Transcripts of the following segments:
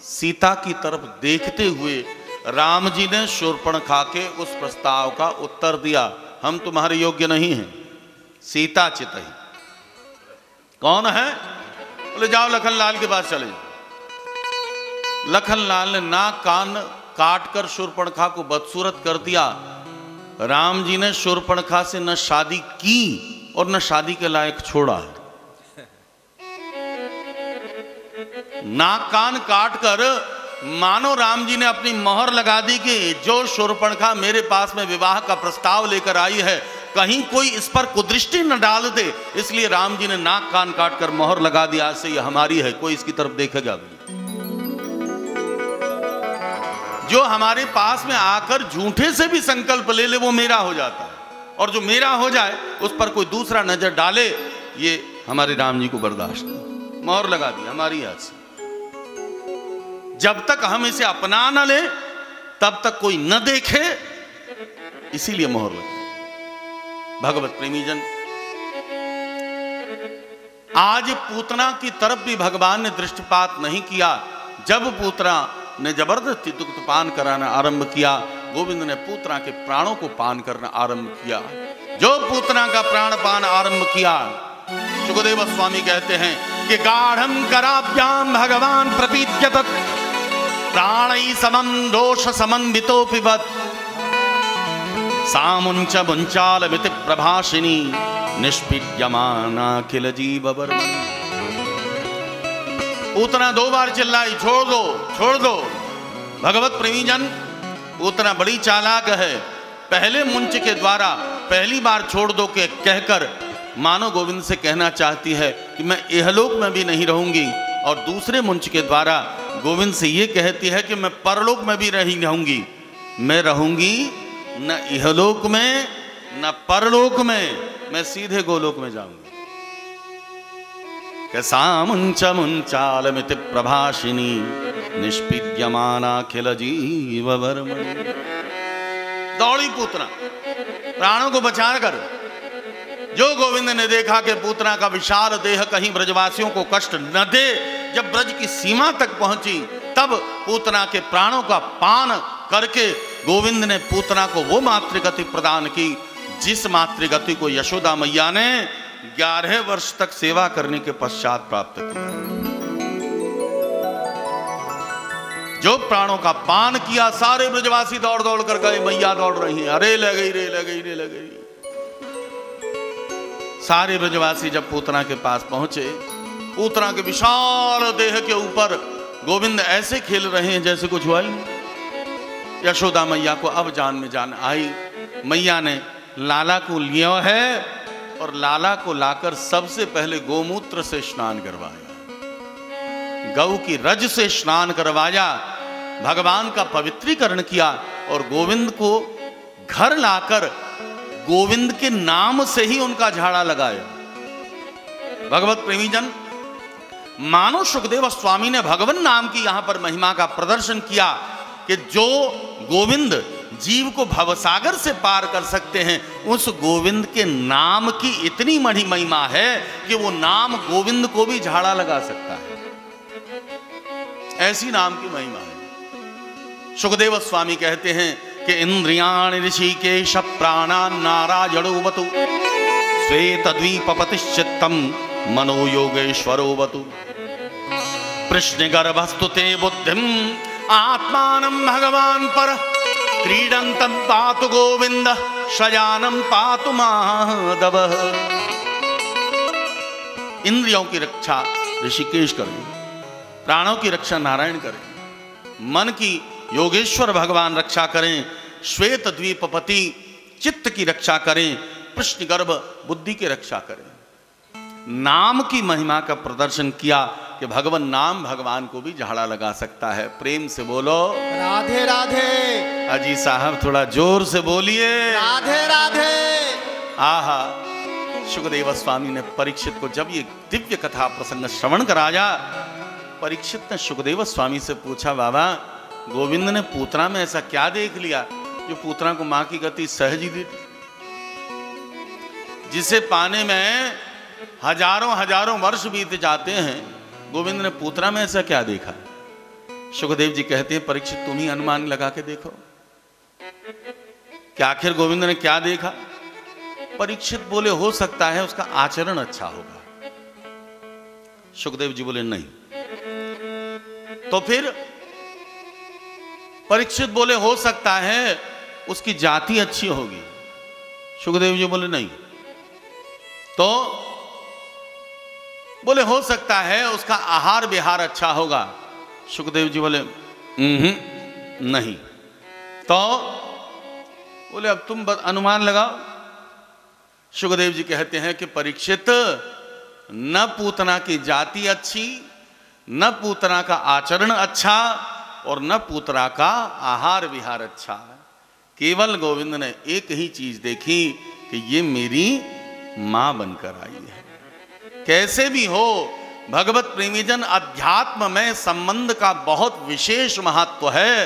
सीता की तरफ देखते हुए राम जी ने शूर्पणखा के उस प्रस्ताव का उत्तर दिया, हम तुम्हारे योग्य नहीं हैं, सीता चितई। कौन है? बोले जाओ लखनलाल के पास चले जाओ। लखनलाल ने नाक कान काट कर शूर्पणखा को बदसूरत कर दिया। राम जी ने शूर्पणखा से न शादी की और न शादी के लायक छोड़ा है। नाक कान काट कर मानो राम जी ने अपनी मोहर लगा दी कि जो शूर्पणखा मेरे पास में विवाह का प्रस्ताव लेकर आई है, कहीं कोई इस पर कुदृष्टि न डाल दे, इसलिए राम जी ने नाक कान काट कर मोहर लगा दिया, आज से ये हमारी है, कोई इसकी तरफ देखेगा भी। जो हमारे पास में आकर झूठे से भी संकल्प ले ले वो मेरा हो जाता है, और जो मेरा हो जाए उस पर कोई दूसरा नजर डाले, ये हमारे राम जी को बर्दाश्त नहीं। मोहर लगा दी हमारी हाथ से। जब तक हम इसे अपना न ले तब तक कोई न देखे, इसीलिए मोहर लगी। भगवत प्रेमी जन, आज पूतना की तरफ भी भगवान ने दृष्टिपात नहीं किया। जब पूतना ने जबरदस्ती दुग्धपान कराना आरंभ किया, गोविंद ने पूतना के प्राणों को पान करना आरंभ किया। जो पूतना का प्राण पान आरंभ किया, सुखदेव स्वामी कहते हैं कि गाढ़ं कराभ्याम भगवान प्रपीत्य तत् प्राणै समं दोष समन्वितो पिबत सामुंच मुंचालमिति प्रभाषिनी निष्पीड्यमाना किल जीववर्मणि। पूतना 2 बार चिल्लाई, छोड़ दो छोड़ दो। भगवत प्रेमीजन, पूतना बड़ी चालाक है। पहले मुंच के द्वारा पहली बार छोड़ दो के कहकर मानो गोविंद से कहना चाहती है कि मैं इहलोक में भी नहीं रहूंगी, और दूसरे मुंच के द्वारा गोविंद से ये कहती है कि मैं परलोक में भी नहीं रहूंगी। मैं रहूंगी न इहलोक में न परलोक में, मैं सीधे गोलोक में जाऊंगी। सामुंच मुंचालमिति प्रभाषिनी निष्पीड्यमाना खिल जीववर्मणि। दौड़ी पूतना प्राणों को बचा कर। जो गोविंद ने देखा कि पूतना का विशाल देह कहीं ब्रजवासियों को कष्ट न दे, जब ब्रज की सीमा तक पहुंची, तब पूतना के प्राणों का पान करके गोविंद ने पूतना को वो मातृगति प्रदान की, जिस मातृगति को यशोदा मैया ने 11 वर्ष तक सेवा करने के पश्चात प्राप्त किया। जो प्राणों का पान किया, सारे ब्रजवासी दौड़ दौड़ कर गए, मैया दौड़ रही है, अरे ले गई रे ले गई रे ले गई। सारे ब्रजवासी जब पूतना के पास पहुंचे, पूतना के विशाल देह के ऊपर गोविंद ऐसे खेल रहे हैं जैसे कुछ हुआ ही नहीं। यशोदा मैया को अब जान में जान आई। मैया ने लाला को लिया है और लाला को लाकर सबसे पहले गोमूत्र से स्नान करवाया, गौ की रज से स्नान करवाया, भगवान का पवित्रीकरण किया, और गोविंद को घर लाकर गोविंद के नाम से ही उनका झाड़ा लगाया। भगवत प्रेमीजन, मानो सुखदेव स्वामी ने भगवान नाम की यहां पर महिमा का प्रदर्शन किया कि जो गोविंद जीव को भवसागर से पार कर सकते हैं, उस गोविंद के नाम की इतनी बड़ी महिमा है कि वो नाम गोविंद को भी झाड़ा लगा सकता है। ऐसी नाम की महिमा है। सुखदेव स्वामी कहते हैं कि इंद्रियाणि ऋषिकेश प्राणान् नारायणोऽवतु श्वेतद्वीपपतिश्चित्तं मनो योगेश्वरो वतु कृष्णगर्भस्तु ते बुद्धिम् आत्मानं भगवान् परः क्रीडन्तं पातु गोविन्दः शयानं पातु माधवः। इंद्रियों की रक्षा ऋषिकेश करें, प्राणों की रक्षा नारायण करें, मन की योगेश्वर भगवान रक्षा करें, श्वेत द्वीपपति चित्त की रक्षा करें, कृष्ण गर्भ बुद्धि की रक्षा करें। नाम की महिमा का प्रदर्शन किया कि भगवान नाम भगवान को भी झाड़ा लगा सकता है। प्रेम से बोलो राधे राधे। अजी साहब थोड़ा जोर से बोलिए राधे राधे। आहा, सुखदेव स्वामी ने परीक्षित को जब ये दिव्य कथा प्रसंग श्रवण कराया, परीक्षित ने सुखदेव स्वामी से पूछा, बाबा गोविंद ने पूतना में ऐसा क्या देख लिया जो पूतना को मां की गति सहज ही दी, जिसे पाने में हजारों हजारों वर्ष बीत जाते हैं, गोविंद ने पूतना में ऐसा क्या देखा? सुखदेव जी कहते हैं परीक्षित तुम ही अनुमान लगा के देखो कि आखिर गोविंद ने क्या देखा। परीक्षित बोले हो सकता है उसका आचरण अच्छा होगा। सुखदेव जी बोले नहीं। तो फिर परीक्षित बोले हो सकता है उसकी जाति अच्छी होगी। सुखदेव जी बोले नहीं। तो बोले हो सकता है उसका आहार विहार अच्छा होगा। सुखदेव जी बोले नहीं। तो बोले अब तुम अनुमान लगाओ। सुखदेव जी कहते हैं कि परीक्षित न पूतना की जाति अच्छी, न पूतना का आचरण अच्छा और न पूतना का आहार विहार अच्छा। केवल गोविंद ने एक ही चीज देखी कि ये मेरी मां बनकर आई है। कैसे भी हो भगवत प्रेमीजन, अध्यात्म में संबंध का बहुत विशेष महत्व है।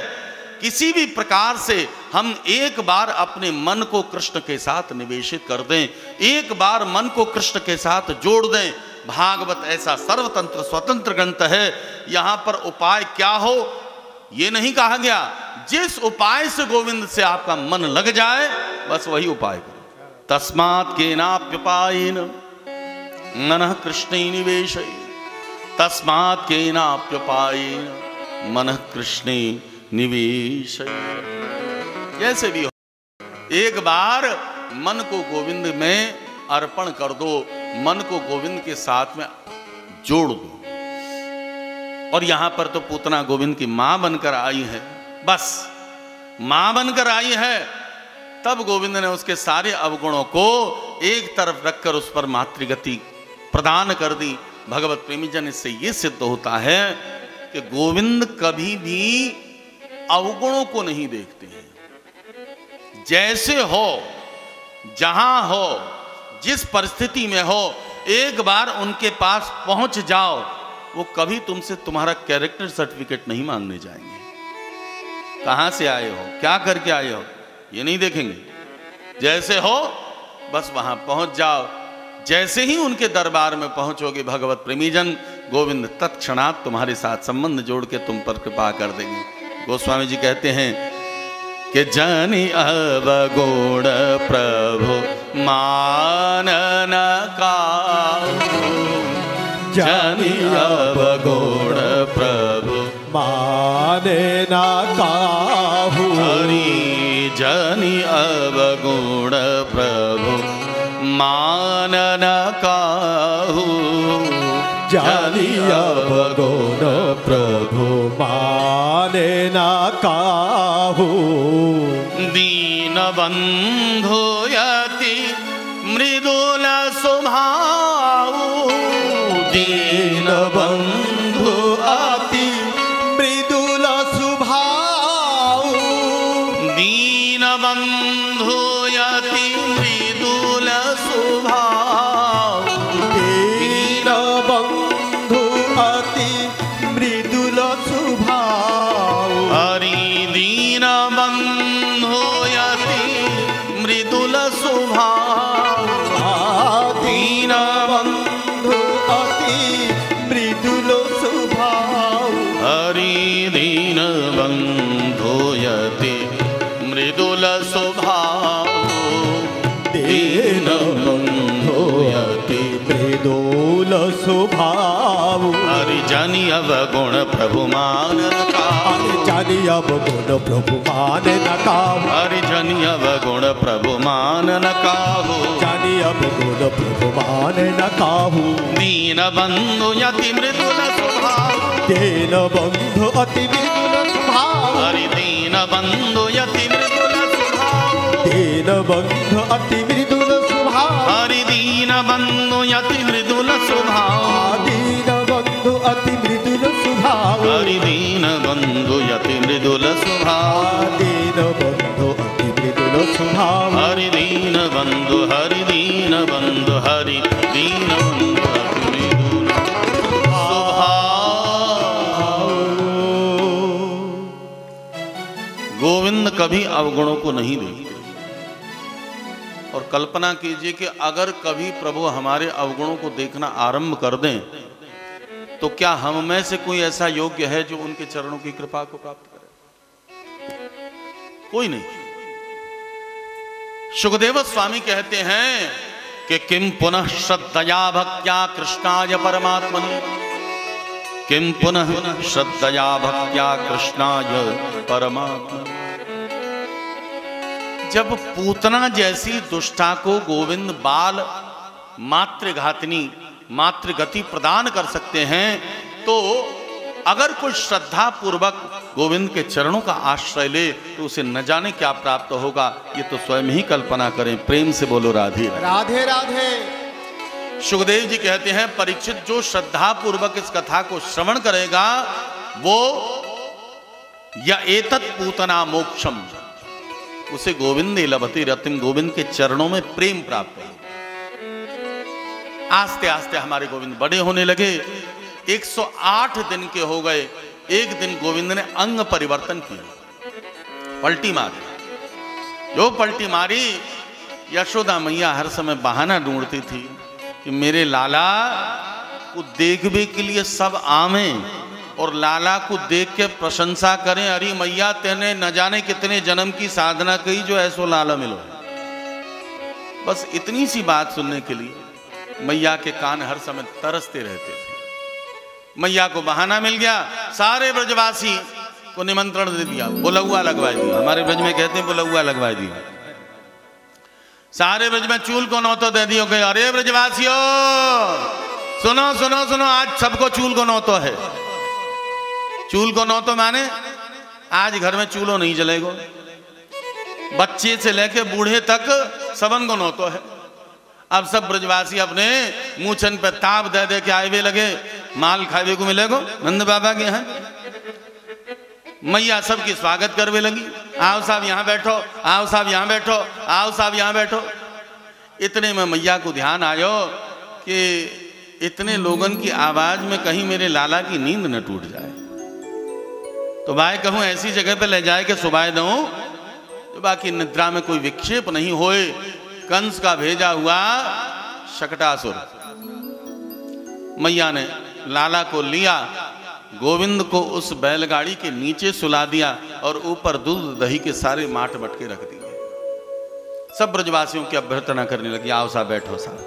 किसी भी प्रकार से हम एक बार अपने मन को कृष्ण के साथ निवेशित कर दें, एक बार मन को कृष्ण के साथ जोड़ दें। भागवत ऐसा सर्वतंत्र स्वतंत्र ग्रंथ है। यहां पर उपाय क्या हो ये नहीं कहा गया। जिस उपाय से गोविंद से आपका मन लग जाए बस वही उपाय करो। तस्मात् केनाप्युपायेन मनः कृष्णे निवेशय, तस्मात् केनाप्युपायेन मनः कृष्णे निवेशय। जैसे भी हो एक बार मन को गोविंद में अर्पण कर दो, मन को गोविंद के साथ में जोड़ दो। और यहां पर तो पूतना गोविंद की मां बनकर आई है, बस मां बनकर आई है। तब गोविंद ने उसके सारे अवगुणों को एक तरफ रखकर उस पर मातृगति प्रदान कर दी। भगवत प्रेमीजन, इससे यह सिद्ध होता है कि गोविंद कभी भी अवगुणों को नहीं देखते हैं। जैसे हो, जहां हो, जिस परिस्थिति में हो, एक बार उनके पास पहुंच जाओ, वो कभी तुमसे तुम्हारा कैरेक्टर सर्टिफिकेट नहीं मांगने जाएंगे। कहां से आए हो, क्या करके आए हो, ये नहीं देखेंगे। जैसे हो बस वहां पहुंच जाओ। जैसे ही उनके दरबार में पहुंचोगे भगवत प्रेमीजन, गोविंद तत्क्षणात तुम्हारे साथ संबंध जोड़ के तुम पर कृपा कर देंगे। गोस्वामी जी कहते हैं कि जानी अवगुण प्रभु मानन का, जानी अवगुण प्रभु माने ना काहू। हरि जानी अवगुण प्रभु मानन काहू, जानी अवगुण प्रभु माने ना काहू। दीन बंधु यति मृदुल स्वभाव, दीन बंधु अति मृदुल स्वभाव। दीन बंधु यति मृदुल स्वभाव, दीन बंधु अति मृदुल स्वभाव। हरि दीन बंधु यति मृदुल स्वभाव, दीन बंधु अति मृदुल स्वभाव। हरि दीन बंधु यति मृदुल स्वभाव, दीन बंधु अति मृदुल स्वभाव। हरि जानी अवगुण प्रभु मानन काहू, जानी अवगुण प्रभु मानन काहू। हरि जानी अवगुण प्रभु मानन काहू, जानी अवगुण प्रभु मानन काहू। दीन बंधु यति मृदुल स्वभाव, दीन बंधु अति मृदुल स्वभाव। हरि दीन बंधु यति मृदुल स्वभाव, दीन बंधु अति मृदुल स्वभाव। हरि दीन बंधु यति मृदुल स्वभाव, दीन बंधु अति मृदुल स्वभाव। हरि दीन बंधु यति मृदुल स्वभाव, दीन बंधु अति मृदुल स्वभाव। हरि दीन बंधु, हरि दीन बंधु, हरि दीन बंधु अति मृदुल स्वभाव। गोविंद कभी अवगुणों को नहीं देखते। और कल्पना कीजिए कि अगर कभी प्रभु हमारे अवगुणों को देखना आरंभ कर दें तो क्या हम में से कोई ऐसा योग्य है जो उनके चरणों की कृपा को प्राप्त करे? कोई नहीं। सुखदेव स्वामी कहते हैं कि किम पुनः श्रद्धया भक्त्या कृष्णाय परमात्मने, किम पुनः श्रद्धया भक्त्या कृष्णाय परमात्मने। जब पूतना जैसी दुष्टा को गोविंद बाल मातृघातिनी मातृगति प्रदान कर सकते हैं, तो अगर कोई श्रद्धा पूर्वक गोविंद के चरणों का आश्रय ले तो उसे न जाने क्या प्राप्त होगा, ये तो स्वयं ही कल्पना करें। प्रेम से बोलो राधे राधे राधे। सुखदेव जी कहते हैं, परीक्षित जो श्रद्धा पूर्वक इस कथा को श्रवण करेगा वो या एतत् पूतना मोक्षम, उसे गोविंद लभते रतिम, गोविंद के चरणों में प्रेम प्राप्त है। आस्ते आस्ते हमारे गोविंद बड़े होने लगे, 108 दिन के हो गए। एक दिन गोविंद ने अंग परिवर्तन किया, पलटी मारी। जो पलटी मारी, यशोदा मैया हर समय बहाना ढूंढती थी कि मेरे लाला को देखने के लिए सब आवे और लाला को देख के प्रशंसा करें, अरे मैया तेने न जाने कितने जन्म की साधना की जो ऐसो लाला मिलो। बस इतनी सी बात सुनने के लिए मैया के कान हर समय तरसते रहते थे। मैया को बहाना मिल गया, सारे ब्रजवासी को निमंत्रण दे दिया, बुलौआ लगवा दिया। हमारे ब्रज में कहते हैं बुलौआ लगवा दिया। सारे ब्रज में चूल को नौतो दे दियो कि अरे ब्रजवासियों सुनो सुनो सुनो, आज सबको चूल को नौतो है। चूल को नौतो माने आज घर में चूल्हो नहीं जलेगो, बच्चे से लेके बूढ़े तक सबन को नौतो है। अब सब ब्रजवासी अपने मूछन पे ताप दे दे के आए हुए लगे, माल खावे को मिलेगो नंद बाबा के यहाँ। मैया सबकी स्वागत करवे लगी, आओ साहब यहाँ बैठो, आओ साहब यहाँ बैठो, आओ साहब यहाँ बैठो। इतने में मैया को ध्यान आयो कि इतने लोगन की आवाज में कहीं मेरे लाला की नींद न टूट जाए, तो भाई कहूँ ऐसी जगह पे ले जाए के सुबाह दूं तो बाकी निद्रा में कोई विक्षेप नहीं होए। कंस का भेजा हुआ शकटासुर मैया ने लाला को लिया, गोविंद को उस बैलगाड़ी के नीचे सुला दिया और ऊपर दूध दही के सारे माट मटके रख दिए। सब ब्रजवासियों की अभ्यर्थना करने लगी, आओ साहब बैठो साहब,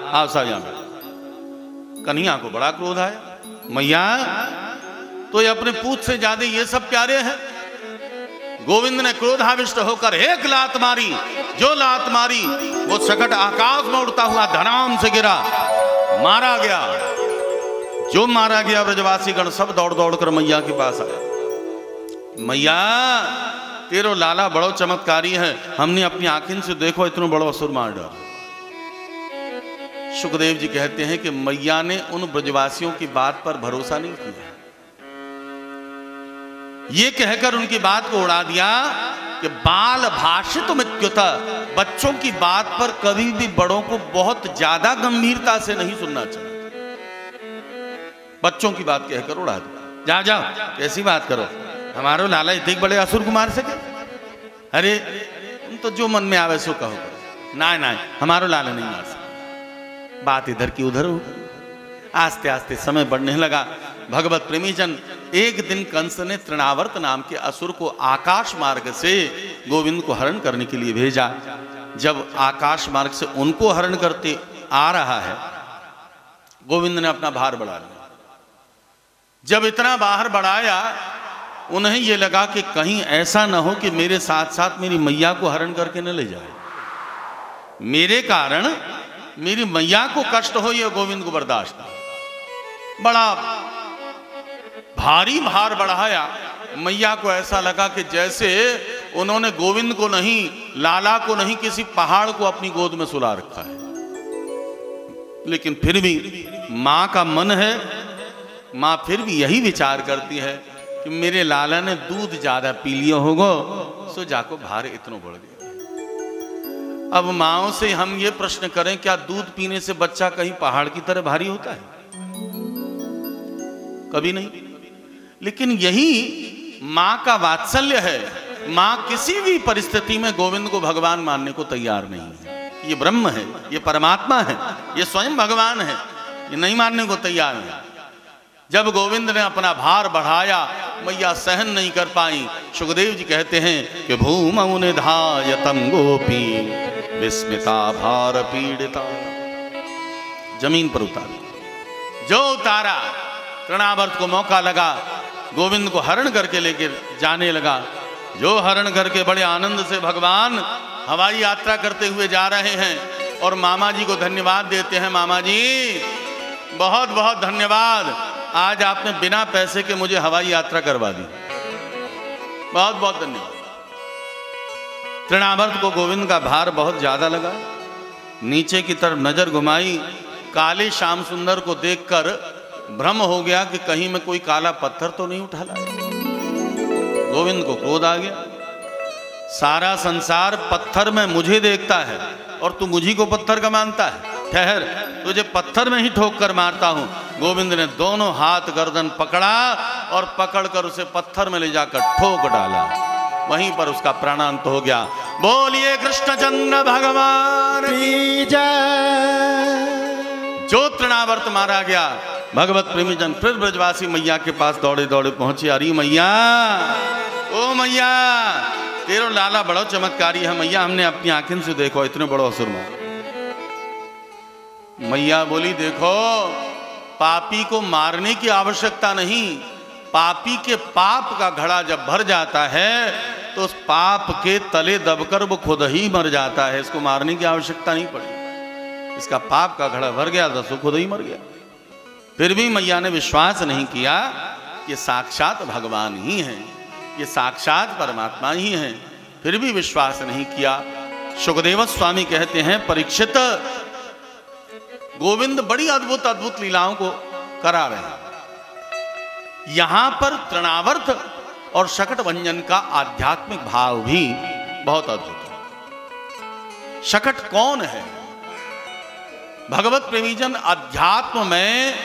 आओ साहब यहाँ बैठो। कन्हैया को बड़ा क्रोध आया, मैया तो ये अपने पूत से ज्यादा ये सब प्यारे हैं। गोविंद ने क्रोधाविष्ट होकर एक लात मारी, जो लात मारी वो शकट आकाश में उड़ता हुआ धनाम से गिरा, मारा गया। जो मारा गया ब्रजवासी गण सब दौड़ दौड़ कर मैया के पास आए। मैया तेरो लाला बड़ो चमत्कारी है, हमने अपनी आंखों से देखो इतना बड़ो असुर मार डाला। सुखदेव जी कहते हैं कि मैया ने उन ब्रजवासियों की बात पर भरोसा नहीं किया, ये कहकर उनकी बात को उड़ा दिया कि बाल भाषित मित्युता, बच्चों की बात पर कभी भी बड़ों को बहुत ज्यादा गंभीरता से नहीं सुनना चाहिए। बच्चों की बात कहकर उड़ा दिया, जा जाओ कैसी बात करो, हमारो लाला इतने बड़े असुर को मार सके? अरे तुम तो जो मन में आवे सो कहो, ना ना हमारो लाला नहीं मार सके। बात इधर की उधर हो, आस्ते आस्ते समय बढ़ने लगा। भगवत प्रेमी जन, एक दिन कंस ने तृणावर्त नाम के असुर को आकाश मार्ग से गोविंद को हरण करने के लिए भेजा। जब आकाश मार्ग से उनको हरण करते आ रहा है, गोविंद ने अपना भार बढ़ा लिया। जब इतना बाहर बढ़ाया, उन्हें यह लगा कि कहीं ऐसा ना हो कि मेरे साथ साथ मेरी मैया को हरण करके न ले जाए, मेरे कारण मेरी मैया को कष्ट हो, यह गोविंद को बर्दाश्त नहीं। बड़ा भारी भार बढ़ाया। मैया को ऐसा लगा कि जैसे उन्होंने गोविंद को नहीं, लाला को नहीं, किसी पहाड़ को अपनी गोद में सुला रखा है। लेकिन फिर भी मां का मन है, मां फिर भी यही विचार करती है कि मेरे लाला ने दूध ज्यादा पी लिया होगा, सो जाको भार इतना बढ़ गया। अब माओ से हम ये प्रश्न करें, क्या दूध पीने से बच्चा कहीं पहाड़ की तरह भारी होता है? कभी नहीं। लेकिन यही मां का वात्सल्य है। मां किसी भी परिस्थिति में गोविंद को भगवान मानने को तैयार नहीं है। ये ब्रह्म है, ये परमात्मा है, ये स्वयं भगवान है, ये नहीं मानने को तैयार है। जब गोविंद ने अपना भार बढ़ाया, मैया सहन नहीं कर पाई। सुखदेव जी कहते हैं कि भूमौ निधायतं गोपी विस्मिता भार पीड़िता। जमीन पर उतारा, जो उतारा तृणावर्त को मौका लगा, गोविंद को हरण करके लेके जाने लगा। जो हरण करके बड़े आनंद से भगवान हवाई यात्रा करते हुए जा रहे हैं और मामा जी को धन्यवाद देते हैं। मामा जी बहुत बहुत धन्यवाद, आज आपने बिना पैसे के मुझे हवाई यात्रा करवा दी, बहुत बहुत धन्यवाद। तृणावर्त को गोविंद का भार बहुत ज्यादा लगा, नीचे की तरफ नजर घुमाई, काले श्याम सुंदर को देखकर भ्रम हो गया कि कहीं मैं कोई काला पत्थर तो नहीं उठा लाया। गोविंद को क्रोध आ गया, सारा संसार पत्थर में मुझे देखता है और तू मुझी को पत्थर का मानता है, ठहर, तुझे पत्थर में ही ठोक कर मारता हूं। गोविंद ने दोनों हाथ गर्दन पकड़ा और पकड़कर उसे पत्थर में ले जाकर ठोक डाला, वहीं पर उसका प्राणांत हो गया। बोलिए कृष्णचंद्र भगवान की जय। जो तृणावर्त मारा गया, भगवत प्रेमी जन फिर ब्रजवासी मैया के पास दौड़े दौड़े पहुंचे। अरे मैया, ओ मैया, तेरो लाला बड़ो चमत्कारी है मैया, हमने अपनी आंखों से देखो, इतने बड़ो असुर मार। मैया बोली, देखो पापी को मारने की आवश्यकता नहीं, पापी के पाप का घड़ा जब भर जाता है तो उस पाप के तले दबकर वो खुद ही मर जाता है, इसको मारने की आवश्यकता नहीं पड़ी। इसका पाप का घड़ा भर गया तो खुद ही मर गया। फिर भी मैया ने विश्वास नहीं किया कि साक्षात भगवान ही हैं, ये साक्षात परमात्मा ही हैं, फिर भी विश्वास नहीं किया। सुखदेव स्वामी कहते हैं, परीक्षित गोविंद बड़ी अद्भुत अद्भुत लीलाओं को करा रहे हैं। यहां पर तृणावर्त और शकट भंजन का आध्यात्मिक भाव भी बहुत अद्भुत है। शकट कौन है? भगवत प्रेमीजन, अध्यात्म में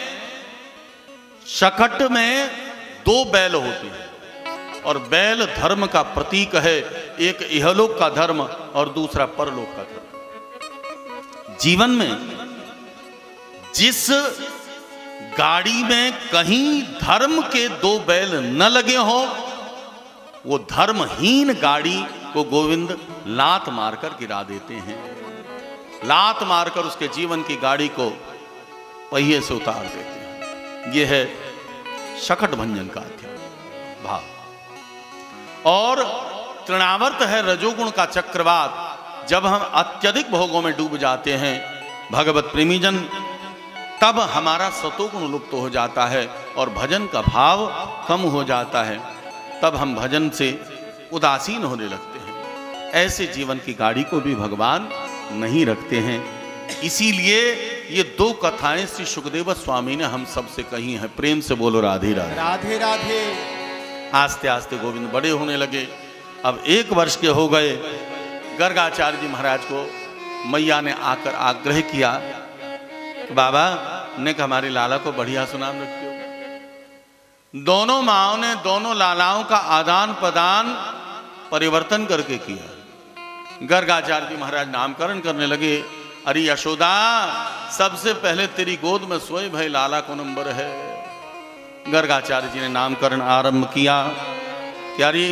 शकट में दो बैल होते हैं और बैल धर्म का प्रतीक है, एक इहलोक का धर्म और दूसरा परलोक का धर्म। जीवन में जिस गाड़ी में कहीं धर्म के दो बैल न लगे हो, वो धर्महीन गाड़ी को गोविंद लात मारकर गिरा देते हैं, लात मारकर उसके जीवन की गाड़ी को पहिए से उतार देते हैं। यह है शकट भंजन का भाव। और तृणावर्त है रजोगुण का चक्रवात। जब हम अत्यधिक भोगों में डूब जाते हैं भगवत प्रेमीजन, तब हमारा सतोगुण लुप्त हो जाता है और भजन का भाव कम हो जाता है, तब हम भजन से उदासीन होने लगते हैं। ऐसे जीवन की गाड़ी को भी भगवान नहीं रखते हैं। इसीलिए ये दो कथाएं श्री सुखदेव स्वामी ने हम सबसे कही हैं। प्रेम से बोलो राधे राधे। राधे राधे। आस्ते आस्ते गोविंद बड़े होने लगे। अब 1 वर्ष के हो गए। गर्गाचार्य जी महाराज को मैया ने आकर आग्रह किया, बाबा ने कहा हमारी लाला को बढ़िया सुनाम रखते हो। दोनों माओ ने दोनों लालाओं का आदान प्रदान परिवर्तन करके किया। गर्गाचार्य जी महाराज नामकरण करने लगे। अरे यशोदा, सबसे पहले तेरी गोद में सोए भाई लाला को नंबर है। गर्गाचार्य जी ने नामकरण आरंभ किया। क्या रे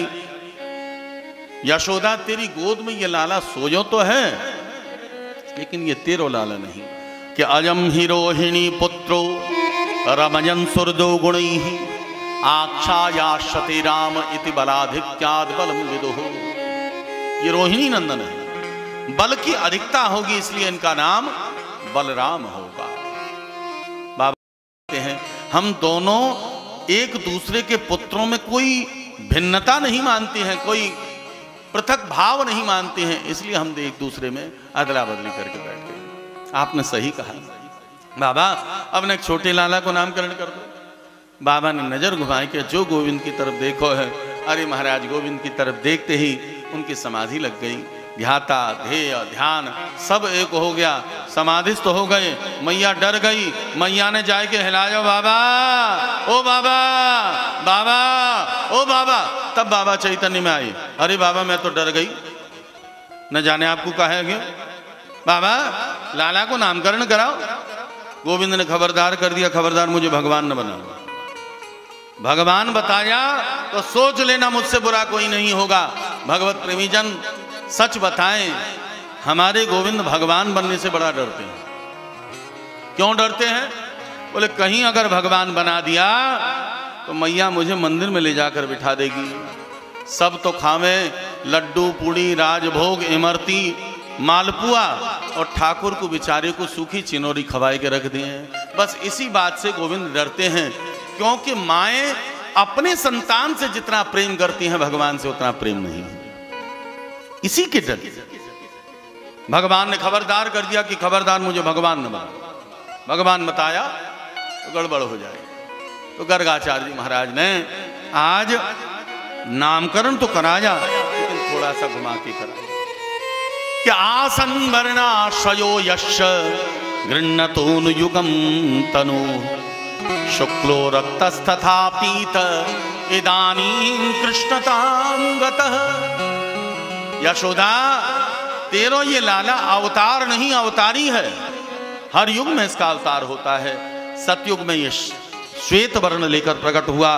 यशोदा, तेरी गोद में ये लाला सोयो तो है, लेकिन ये तेरो लाला नहीं। कि अजम ही रोहिणी पुत्रो रमजन सुरदो गुणैः आख्यायास्यते राम इति बलाधिक्याद बलम विदुः। ये रोहिणी नंदन है, बल की अधिकता होगी इसलिए इनका नाम बलराम होगा। बाबा कहते हैं हम दोनों एक दूसरे के पुत्रों में कोई भिन्नता नहीं मानते हैं, कोई पृथक भाव नहीं मानते हैं, इसलिए हम एक दूसरे में अदला बदली करके बैठ गए। आपने सही कहा बाबा, अब न छोटे लाला को नामकरण कर दो। बाबा ने नजर घुमाई के जो गोविंद की तरफ देखो है। अरे महाराज, गोविंद की तरफ देखते ही उनकी समाधि लग गई। ध्याता ध्येय ध्यान सब एक हो गया, समाधिस्थ हो गए। मैया डर गई। मैया ने जाए के हिलाया, बाबा ओ बाबा, बाबा ओ बाबा। तब बाबा चैतन्य में आए। अरे बाबा, मैं तो डर गई, न जाने आपको कहेंगे। बाबा, लाला को नामकरण कराओ। गोविंद ने खबरदार कर दिया, खबरदार मुझे भगवान न बनाओ। भगवान बताया तो सोच लेना मुझसे बुरा कोई नहीं होगा। भगवत प्रेमी जन सच बताएं, हमारे गोविंद भगवान बनने से बड़ा डरते हैं। क्यों डरते हैं? बोले कहीं अगर भगवान बना दिया तो मैया मुझे मंदिर में ले जाकर बिठा देगी, सब तो खावे लड्डू पूड़ी राजभोग इमरती मालपुआ, और ठाकुर को बेचारे को सूखी चिनौरी खवाए के रख दिए हैं। बस इसी बात से गोविंद डरते हैं, क्योंकि माएं अपने संतान से जितना प्रेम करती हैं भगवान से उतना प्रेम नहीं है। इसी के डर भगवान ने खबरदार कर दिया कि खबरदार मुझे भगवान न बना। भगवान बताया तो गड़बड़ हो जाए। तो गर्गाचार्य जी महाराज ने आज नामकरण तो कराया, लेकिन थोड़ा सा घुमा के कराया कि आसन वर्णाश्रयो यश गृह्णतोनुयुगं तनु शुक्लो रक्तस्तथा पीत इदानीं कृष्णतां गतः। यशोदा तेरो ये लाला अवतार नहीं अवतारी है। हर युग में इसका अवतार होता है। सतयुग में ये श्वेत वर्ण लेकर प्रकट हुआ,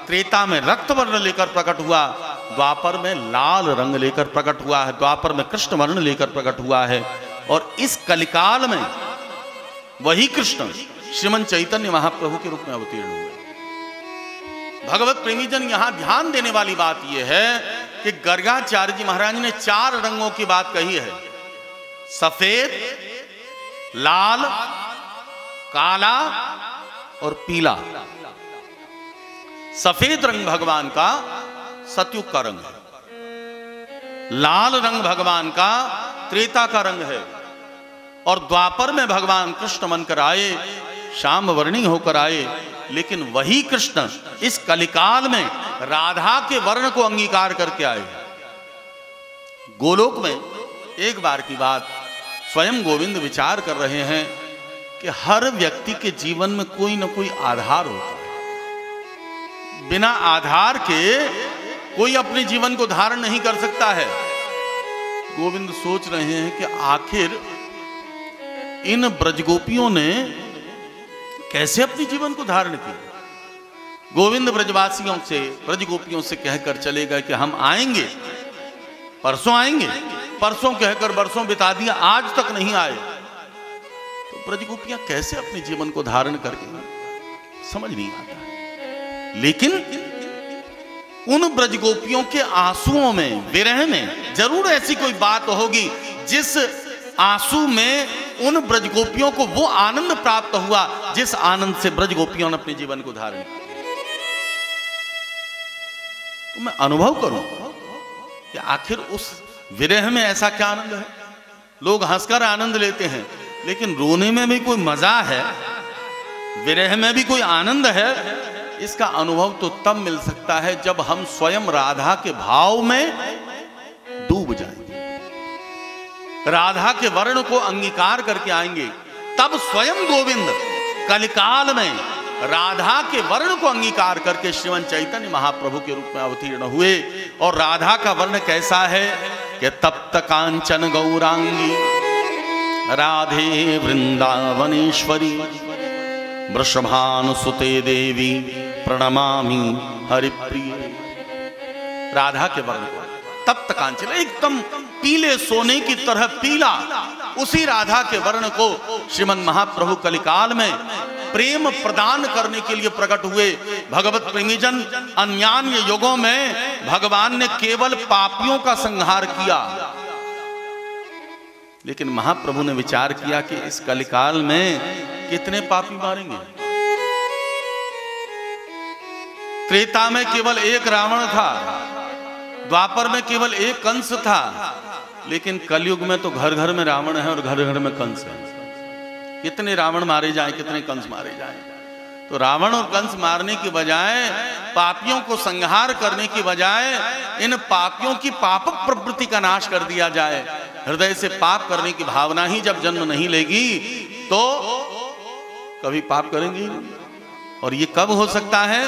त्रेता में रक्त वर्ण लेकर प्रकट हुआ, द्वापर में लाल रंग लेकर प्रकट हुआ है, द्वापर में कृष्ण वर्ण लेकर प्रकट हुआ है, और इस कलिकाल में वही कृष्ण श्रीमन चैतन्य महाप्रभु के रूप में अवतीर्ण हुए। भगवत प्रेमी जन यहां ध्यान देने वाली बात यह है कि गर्गाचार्य जी महाराज ने 4 रंगों की बात कही है, सफेद, लाल, काला और पीला। सफेद रंग भगवान का सतयुग का रंग है, लाल रंग भगवान का त्रेता का रंग है, और द्वापर में भगवान कृष्ण बनकर आए, श्याम वर्णी होकर आए। लेकिन वही कृष्ण इस कलिकाल में राधा के वर्ण को अंगीकार करके आए। गोलोक में एक बार की बात स्वयं गोविंद विचार कर रहे हैं कि हर व्यक्ति के जीवन में कोई ना कोई आधार होता है। बिना आधार के कोई अपने जीवन को धारण नहीं कर सकता है। गोविंद सोच रहे हैं कि आखिर इन ब्रजगोपियों ने कैसे अपने जीवन को धारण किया। गोविंद ब्रजवासियों से ब्रजगोपियों से कहकर चले गए कि हम आएंगे, परसों आएंगे, परसों कहकर बरसों बिता दिया, आज तक नहीं आए। तो ब्रजगोपियां कैसे अपने जीवन को धारण करके समझ नहीं आता। लेकिन उन ब्रजगोपियों के आंसुओं में, विरह में जरूर ऐसी कोई बात होगी जिस आंसू में उन ब्रजगोपियों को वो आनंद प्राप्त हुआ जिस आनंद से ब्रजगोपियों ने अपने जीवन को धारण किया। तो मैं अनुभव करूं कि आखिर उस विरह में ऐसा क्या आनंद है। लोग हंसकर आनंद लेते हैं, लेकिन रोने में भी कोई मजा है, विरह में भी कोई आनंद है। इसका अनुभव तो तब मिल सकता है जब हम स्वयं राधा के भाव में डूब जाएंगे, राधा के वर्ण को अंगीकार करके आएंगे। तब स्वयं गोविंद कलिकाल में राधा के वर्ण को अंगीकार करके श्रीमन चैतन्य महाप्रभु के रूप में अवतीर्ण हुए। और राधा का वर्ण कैसा है कि तप्त कांचन गौरांगी राधे वृंदावनेश्वरी वृषभानुसुते देवी प्रणमामि हरिप्रिय। राधा के वर्ण को तप्त कांचन, एकदम पीले सोने की तरह पीला, उसी राधा के वर्ण को श्रीमन महाप्रभु कलिकाल में प्रेम प्रदान करने के लिए प्रकट हुए। भगवत प्रेमीजन, अन्यान्य युगों में भगवान ने केवल पापियों का संहार किया, लेकिन महाप्रभु ने विचार किया कि इस कलिकाल में कितने पापी मारेंगे। त्रेता में केवल एक रावण था, द्वापर में केवल एक कंस था, लेकिन कलयुग में तो घर घर में रावण है और घर घर में कंस है। कितने रावण मारे जाएं, कितने कंस मारे जाएं। तो रावण और कंस मारने की बजाय, पापियों को संहार करने की बजाय, इन पापियों की पाप प्रवृत्ति का नाश कर दिया जाए। हृदय से पाप करने की भावना ही जब जन्म नहीं लेगी तो कभी पाप करेंगे। और ये कब हो सकता है?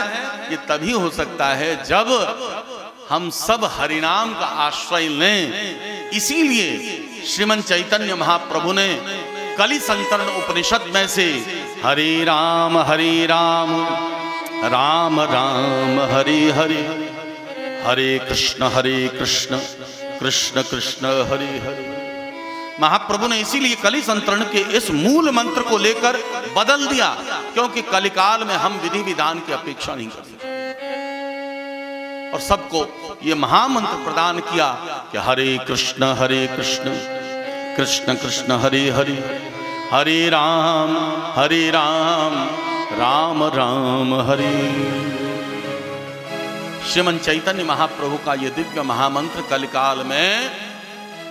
ये तभी हो सकता है जब हम सब हरिनाम का आश्रय लें। इसीलिए श्रीमन चैतन्य महाप्रभु ने कलि संतरण उपनिषद में से हरे राम राम राम हरे हरे, हरे कृष्ण कृष्ण कृष्ण हरे हरे। महाप्रभु ने इसीलिए कली संतरण के इस मूल मंत्र को लेकर बदल दिया, क्योंकि कलिकाल में हम विधि विधान की अपेक्षा नहीं कर सकते, और सबको ये महामंत्र प्रदान किया कि हरे कृष्ण कृष्ण कृष्ण हरे हरे, हरे राम राम राम हरे। श्रीमन चैतन्य महाप्रभु का यह दिव्य महामंत्र कलिकाल में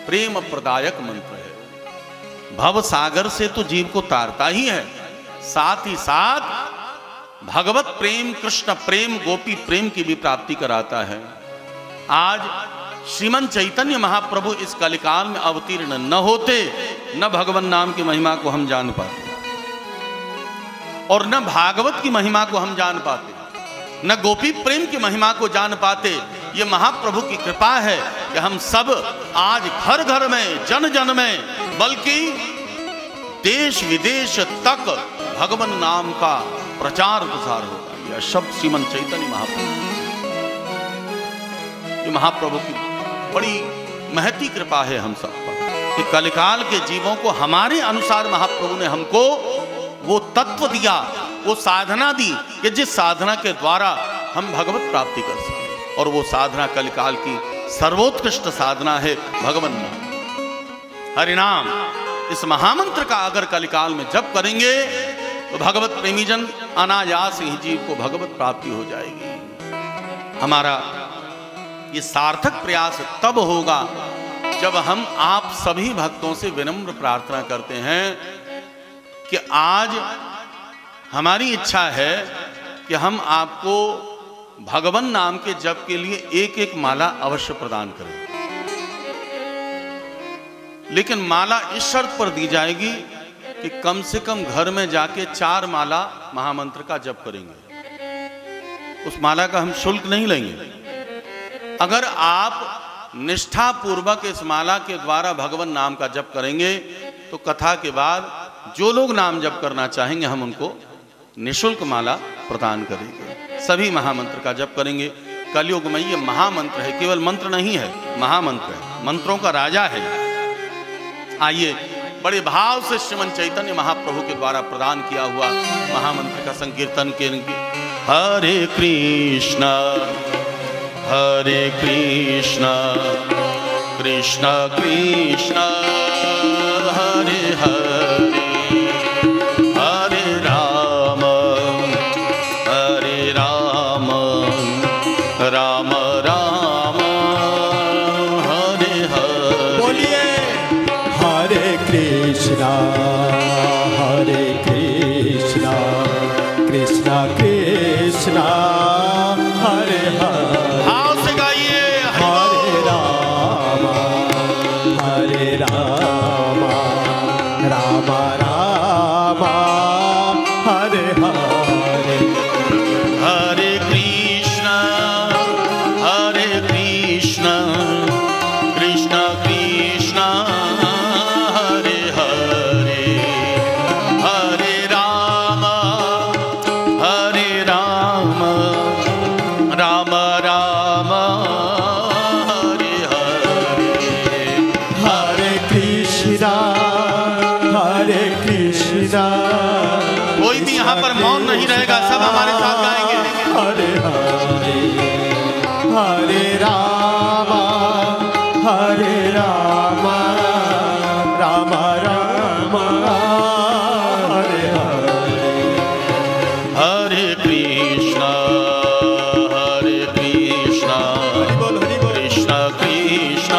प्रेम प्रदायक मंत्र है। भव सागर से तो जीव को तारता ही है, साथ ही साथ भगवत प्रेम, कृष्ण प्रेम, गोपी प्रेम की भी प्राप्ति कराता है। आज श्रीमन चैतन्य महाप्रभु इस कलिकाल में अवतीर्ण न होते, न भगवान नाम की महिमा को हम जान पाते, और न भागवत की महिमा को हम जान पाते, न गोपी प्रेम की महिमा को जान पाते। ये महाप्रभु की कृपा है कि हम सब आज घर घर में, जन जन में, बल्कि देश विदेश तक भगवान नाम का प्रचार प्रसार होता है। यह शब्द श्रीमन चैतन्य महाप्रभु, ये महाप्रभु की बड़ी महती कृपा है हम सब पर कि कलिकाल के जीवों को हमारे अनुसार महाप्रभु ने हमको वो तत्व दिया, वो साधना दी कि जिस साधना के द्वारा हम भगवत प्राप्ति कर सकें। और वो साधना कलिकाल की सर्वोत्कृष्ट साधना है भगवान नाम, हरिनाम। इस महामंत्र का अगर कलिकाल में जप करेंगे तो भगवत प्रेमी जन अनायास ही जीव को भगवत प्राप्ति हो जाएगी। हमारा ये सार्थक प्रयास तब होगा जब हम आप सभी भक्तों से विनम्र प्रार्थना करते हैं कि आज हमारी इच्छा है कि हम आपको भगवान नाम के जप के लिए एक एक माला अवश्य प्रदान करें, लेकिन माला इस शर्त पर दी जाएगी कि कम से कम घर में जाके 4 माला महामंत्र का जप करेंगे। उस माला का हम शुल्क नहीं लेंगे। अगर आप निष्ठा पूर्वक इस माला के द्वारा भगवान नाम का जप करेंगे तो कथा के बाद जो लोग नाम जप करना चाहेंगे हम उनको निःशुल्क माला प्रदान करेंगे। सभी महामंत्र का जप करेंगे। कलयुग में ये महामंत्र है, केवल मंत्र नहीं है, महामंत्र है, मंत्रों का राजा है। आइए बड़े भाव से श्रीमन चैतन्य महाप्रभु के द्वारा प्रदान किया हुआ महामंत्र का संकीर्तन करेंगे। हरे कृष्ण कृष्ण कृष्ण हरे हरे, हरे राम राम राम हरे हरे। बोलिए हरे कृष्णा कृष्णा कृष्णा हरे हरे। भाव से गाइए हरे राम राम राम हरे हरे। हरे कृष्ण कृष्ण कृष्ण हरे हरे, हरे राम राम राम हरे हरे। हरे कृष्णा कोई भी यहाँ पर मौन नहीं रहेगा, सब हमारे साथ गाएंगे। हरे हरे, हरे राम राम राम हरे हरे। हरे कृष्ण कृष्ण कृष्ण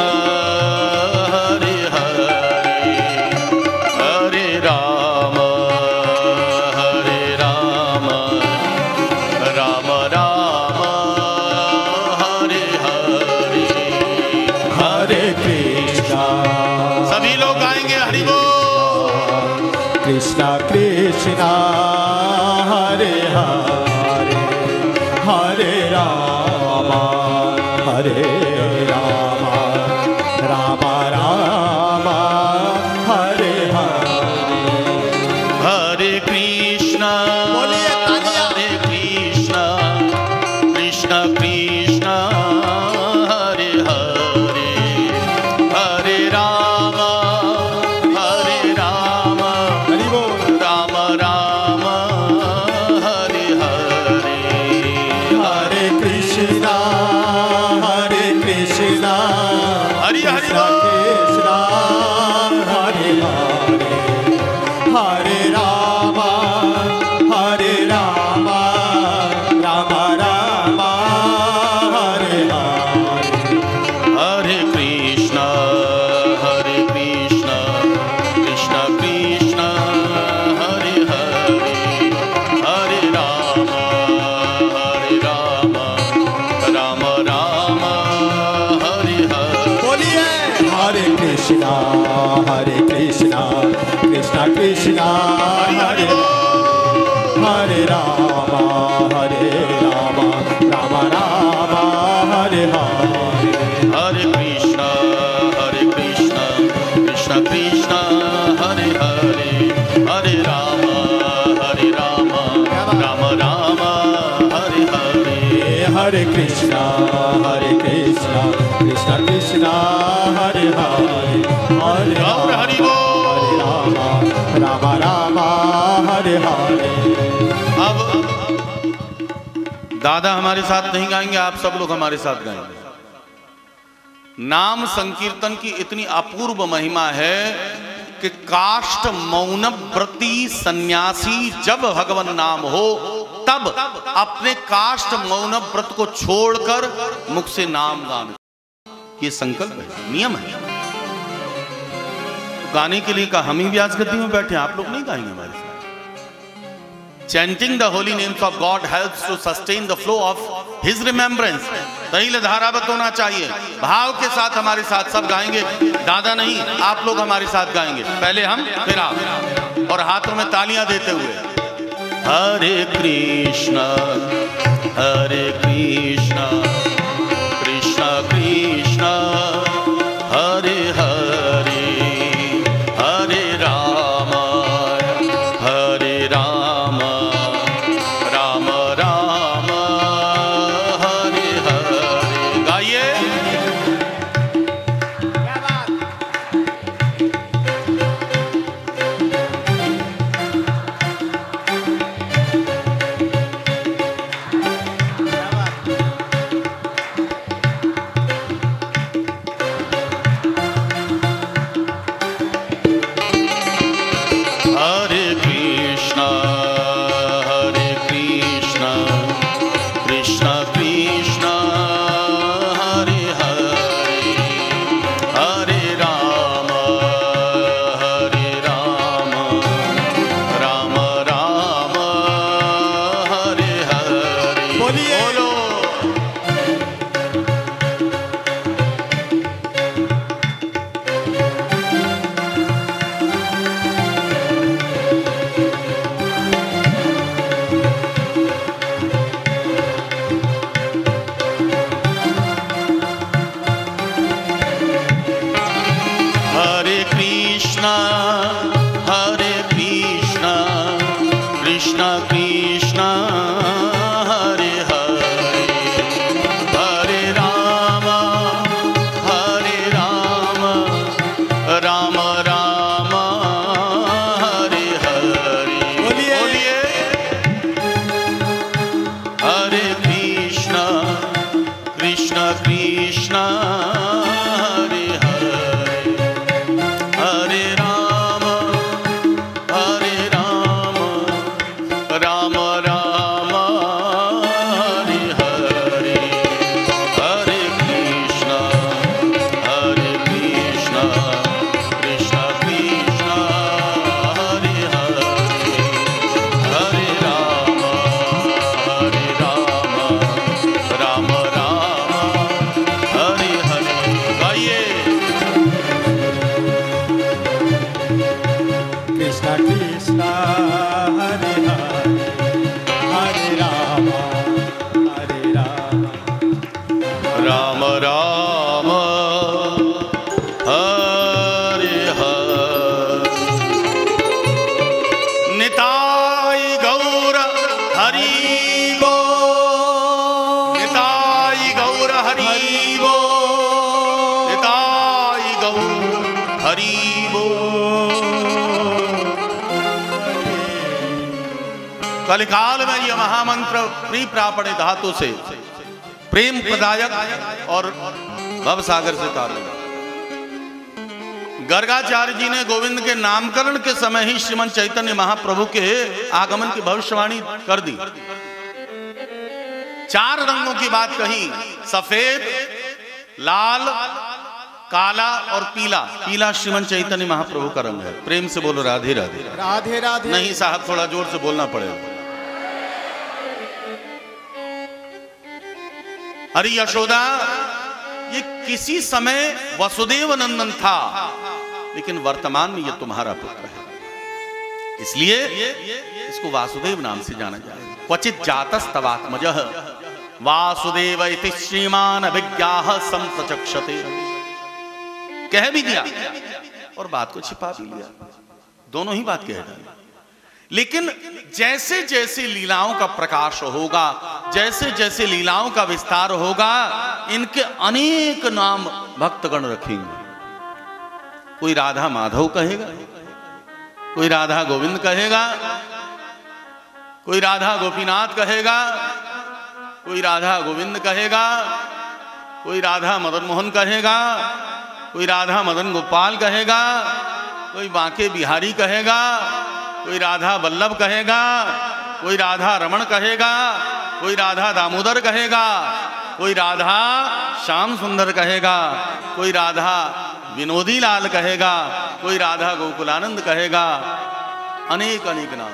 हरे हरे, हरे राम राम राम हरे हरे। हरे कृष्णा, सभी लोग गाएंगे हरि बोल। कृष्णा कृष्णा हरे हरे, हरे राम राम राम हरे हरे। हरे कृष्ण बोलिए तालियां। हरे कृष्ण कृष्णा हरे कृष्णा कृष्णा कृष्णा हरे हरे राम राम राम हरे हरे हरे कृष्णा कृष्णा कृष्णा हरे हरे हरे राम राम राम हरे हरे हरे कृष्णा कृष्णा कृष्णा हरे हरे हरे हरि बोल राम राम हरे हरे। अब दादा हमारे साथ नहीं गाएंगे, आप सब लोग हमारे साथ गाएंगे। नाम संकीर्तन की इतनी अपूर्व महिमा है कि काष्ठ मौन व्रती सन्यासी जब भगवान नाम हो तब अपने काष्ठ मौन व्रत को छोड़कर मुख से नाम गाने, ये संकल्प है, नियम है। गाने के लिए कहा, हम ही व्यास गद्दी में बैठे, आप लोग नहीं गाएंगे हमारे साथ। Chanting the holy names of God helps to sustain the flow of His remembrance. तैल धारावत होना चाहिए, भाव के साथ हमारे साथ सब गाएंगे। दादा नहीं, आप लोग हमारे साथ गाएंगे, पहले हम फिर आप, और हाथों में तालियां देते हुए। हरे कृष्णा कृष्णा कृष्णा हरे हरे हरे राम राम राम हरे हरे। गाइए। हरे कृष्णा कृष्णा कृष्णा हरे हरे हरे राम राम राम हरे हरे। बोलिए। बोलो। हरे कृष्णा कृष्णा कृष्णा हरे हरे हरे राम राम राम हरे हरे। बोलिए। हरे कृष्णा कृष्णा हरे हरे हरे राम राम राम हरे हरे हरे कृष्णा कृष्णा कृष्णा हरे हरे हरे राम राम हरे हरे। गाइए। कृष्णा कृष्णा हरे हरे हरे राम राम राम हरे हरे। निताई गौर हरि बोल, निताई गौर हरि बोल, निताई गौर हरि बोल। कलिकाल में यह महामंत्र प्री प्रापणे धातु से प्रेम प्रदायक और भव सागर से तारण। गर्गाचार्य जी ने गोविंद के नामकरण के समय ही श्रीमन चैतन्य महाप्रभु के आगमन की भविष्यवाणी कर दी। 4 रंगों की बात कही, सफेद, लाल, काला और पीला। पीला श्रीमन चैतन्य महाप्रभु का रंग है। प्रेम से बोलो राधे राधे। राधे राधे। नहीं साहब, थोड़ा जोर से बोलना पड़ेगा। अरे यशोदा, ये किसी समय वसुदेव नंदन था लेकिन वर्तमान में ये तुम्हारा पुत्र है, इसलिए इसको वासुदेव नाम से जाना जाए। क्वचित जातस्तवात्मजः वासुदेव इति श्रीमान अभिज्ञाः संप्रचक्षते। कह भी दिया और बात को छिपा भी लिया, दोनों ही बात कह डाली। लेकिन जैसे जैसे लीलाओं का प्रकाश होगा, जैसे जैसे लीलाओं का विस्तार होगा, इनके अनेक नाम भक्तगण रखेंगे। कोई राधा माधव कहेगा, कोई राधा गोविंद कहेगा, कोई राधा गोपीनाथ कहेगा, कोई राधा गोविंद कहेगा, कोई राधा मदन मोहन कहेगा, कोई राधा मदन गोपाल कहेगा, कोई बांके बिहारी कहेगा, कोई राधा वल्लभ कहेगा, कोई राधा रमण कहेगा, कोई राधा दामोदर कहेगा, कोई राधा श्याम सुंदर कहेगा, कोई राधा विनोदी लाल कहेगा, कोई राधा गोकुलानंद कहेगा। अनेक अनेक नाम,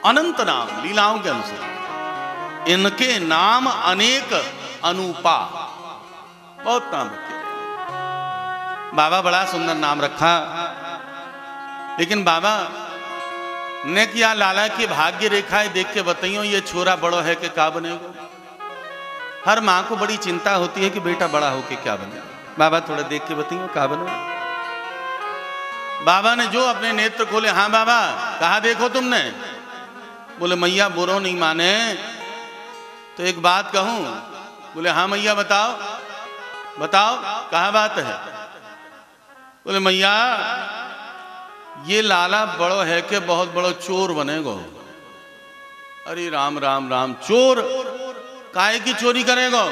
अनंत नाम लीलाओं के अनुसार। इनके नाम अनेक अनूपा, बहुत नाम रखे। बाबा बड़ा सुंदर नाम रखा, लेकिन बाबा ने क्या लाला की भाग्य रेखाएं देख के बताइयो ये छोरा बड़ो है कि क्या बनेगा। हर माँ को बड़ी चिंता होती है कि बेटा बड़ा होके क्या बनेगा। बाबा थोड़ा देख के बताइयो क्या बनेगा। बाबा ने जो अपने नेत्र खोले, हाँ बाबा कहा देखो तुमने? बोले मैया बुरो नहीं माने तो एक बात कहूं। बोले हाँ मैया बताओ बताओ कहाँ बात है। बोले मैया ये लाला बड़ो है कि बहुत बड़ो चोर बनेगो। अरे राम राम राम, चोर काहे की चोरी करेगो?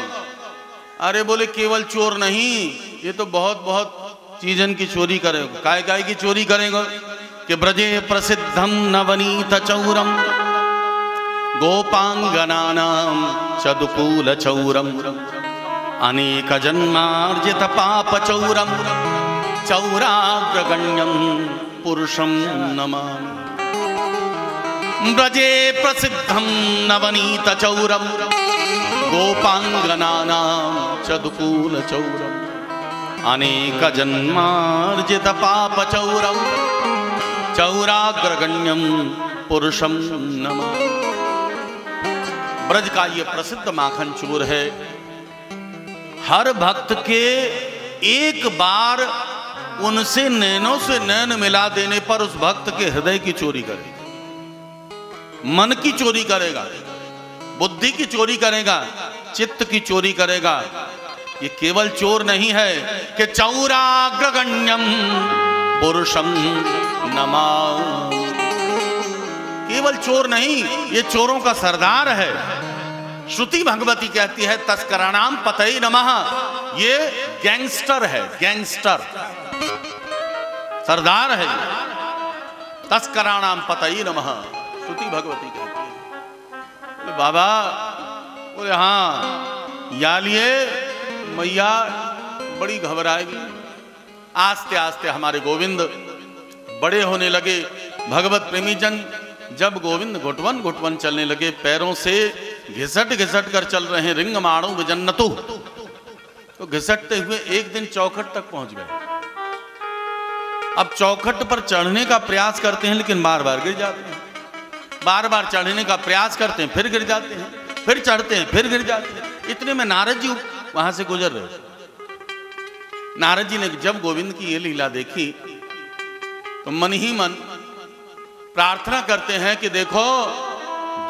अरे बोले केवल चोर नहीं, ये तो बहुत बहुत चीजन की चोरी करेगो। काहे काहे की चोरी करेगो? कि ब्रजे प्रसिद्धम नवनीत चौरम गोपांगनानां चदुकूल चौरम अनेक जन्मार्जित पाप चौरम चौराग्रगण्यं पुरुषं नमामि। ब्रजे प्रसिद्धं नवनीत चौरम गोपांगनानां चदुकूल चौरम अनेक जन्मार्जित पाप चौरम चौराग्रगण्यं पुरुषं नमामि। ब्रज का ये प्रसिद्ध माखन चोर है। हर भक्त के एक बार उनसे नैनों से नैन मिला देने पर उस भक्त के हृदय की चोरी करेगा, मन की चोरी करेगा, बुद्धि की चोरी करेगा, चित्त की चोरी करेगा। ये केवल चोर नहीं है कि चौराग्रगण्यम पुरुषम नमामि। केवल चोर नहीं, ये चोरों का सरदार है। श्रुति भगवती कहती है तस्कराणाम पतये नमः। ये गैंगस्टर है, गैंगस्टर सरदार है ये। तस्कराणाम पतये नमः श्रुति भगवती कहती है। बोले बाबा, बोले हाँ या लिए मैया बड़ी घबराएगी। आस्ते आस्ते हमारे गोविंद बड़े होने लगे। भगवत प्रेमी जन जब गोविंद घुटवन घुटवन चलने लगे, पैरों से घिसट घिसट कर चल रहे हैं, रिंग माणु विजन्नतु, तो घिसटते हुए एक दिन चौखट तक पहुंच गए। अब चौखट पर चढ़ने का प्रयास करते हैं लेकिन बार बार गिर जाते हैं। बार बार चढ़ने का प्रयास करते हैं, फिर गिर जाते हैं, फिर चढ़ते हैं, फिर गिर जाते हैं। इतने में नारद जी वहां से गुजर रहे थे। नारद जी ने जब गोविंद की ये लीला देखी तो मन ही मन प्रार्थना करते हैं कि देखो,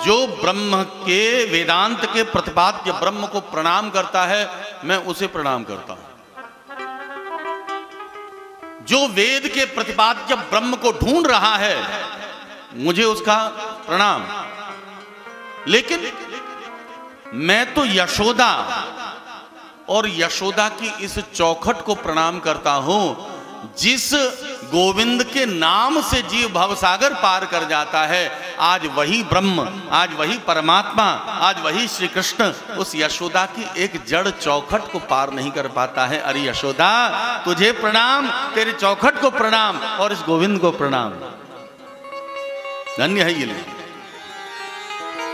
जो ब्रह्म के वेदांत के प्रतिपाद्य ब्रह्म को प्रणाम करता है, मैं उसे प्रणाम करता हूं। जो वेद के प्रतिपाद्य ब्रह्म को ढूंढ रहा है, मुझे उसका प्रणाम। लेकिन मैं तो यशोदा और यशोदा की इस चौखट को प्रणाम करता हूं, जिस गोविंद के नाम से जीव भवसागर पार कर जाता है। आज वही ब्रह्म, आज वही परमात्मा, आज वही श्री कृष्ण उस यशोदा की एक जड़ चौखट को पार नहीं कर पाता है। अरे यशोदा, तुझे प्रणाम, तेरे चौखट को प्रणाम और इस गोविंद को प्रणाम। धन्य है ये ले।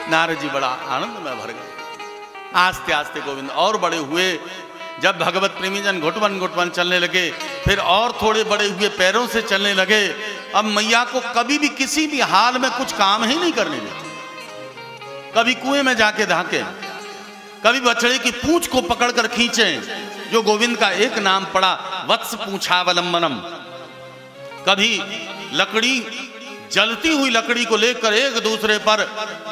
नारद जी बड़ा आनंद में भर गए। आस्ते आस्ते गोविंद और बड़े हुए। जब भगवत प्रेमी जन घुटवन घुटवन चलने लगे, फिर और थोड़े बड़े हुए पैरों से चलने लगे। अब मैया को कभी भी किसी भी हाल में कुछ काम ही नहीं करने देते। कभी कुएं में जाके धाके, कभी बछड़े की पूंछ को पकड़कर खींचें, जो गोविंद का एक नाम पड़ा वत्स पूंछावलंबनम। कभी लकड़ी, जलती हुई लकड़ी को लेकर एक दूसरे पर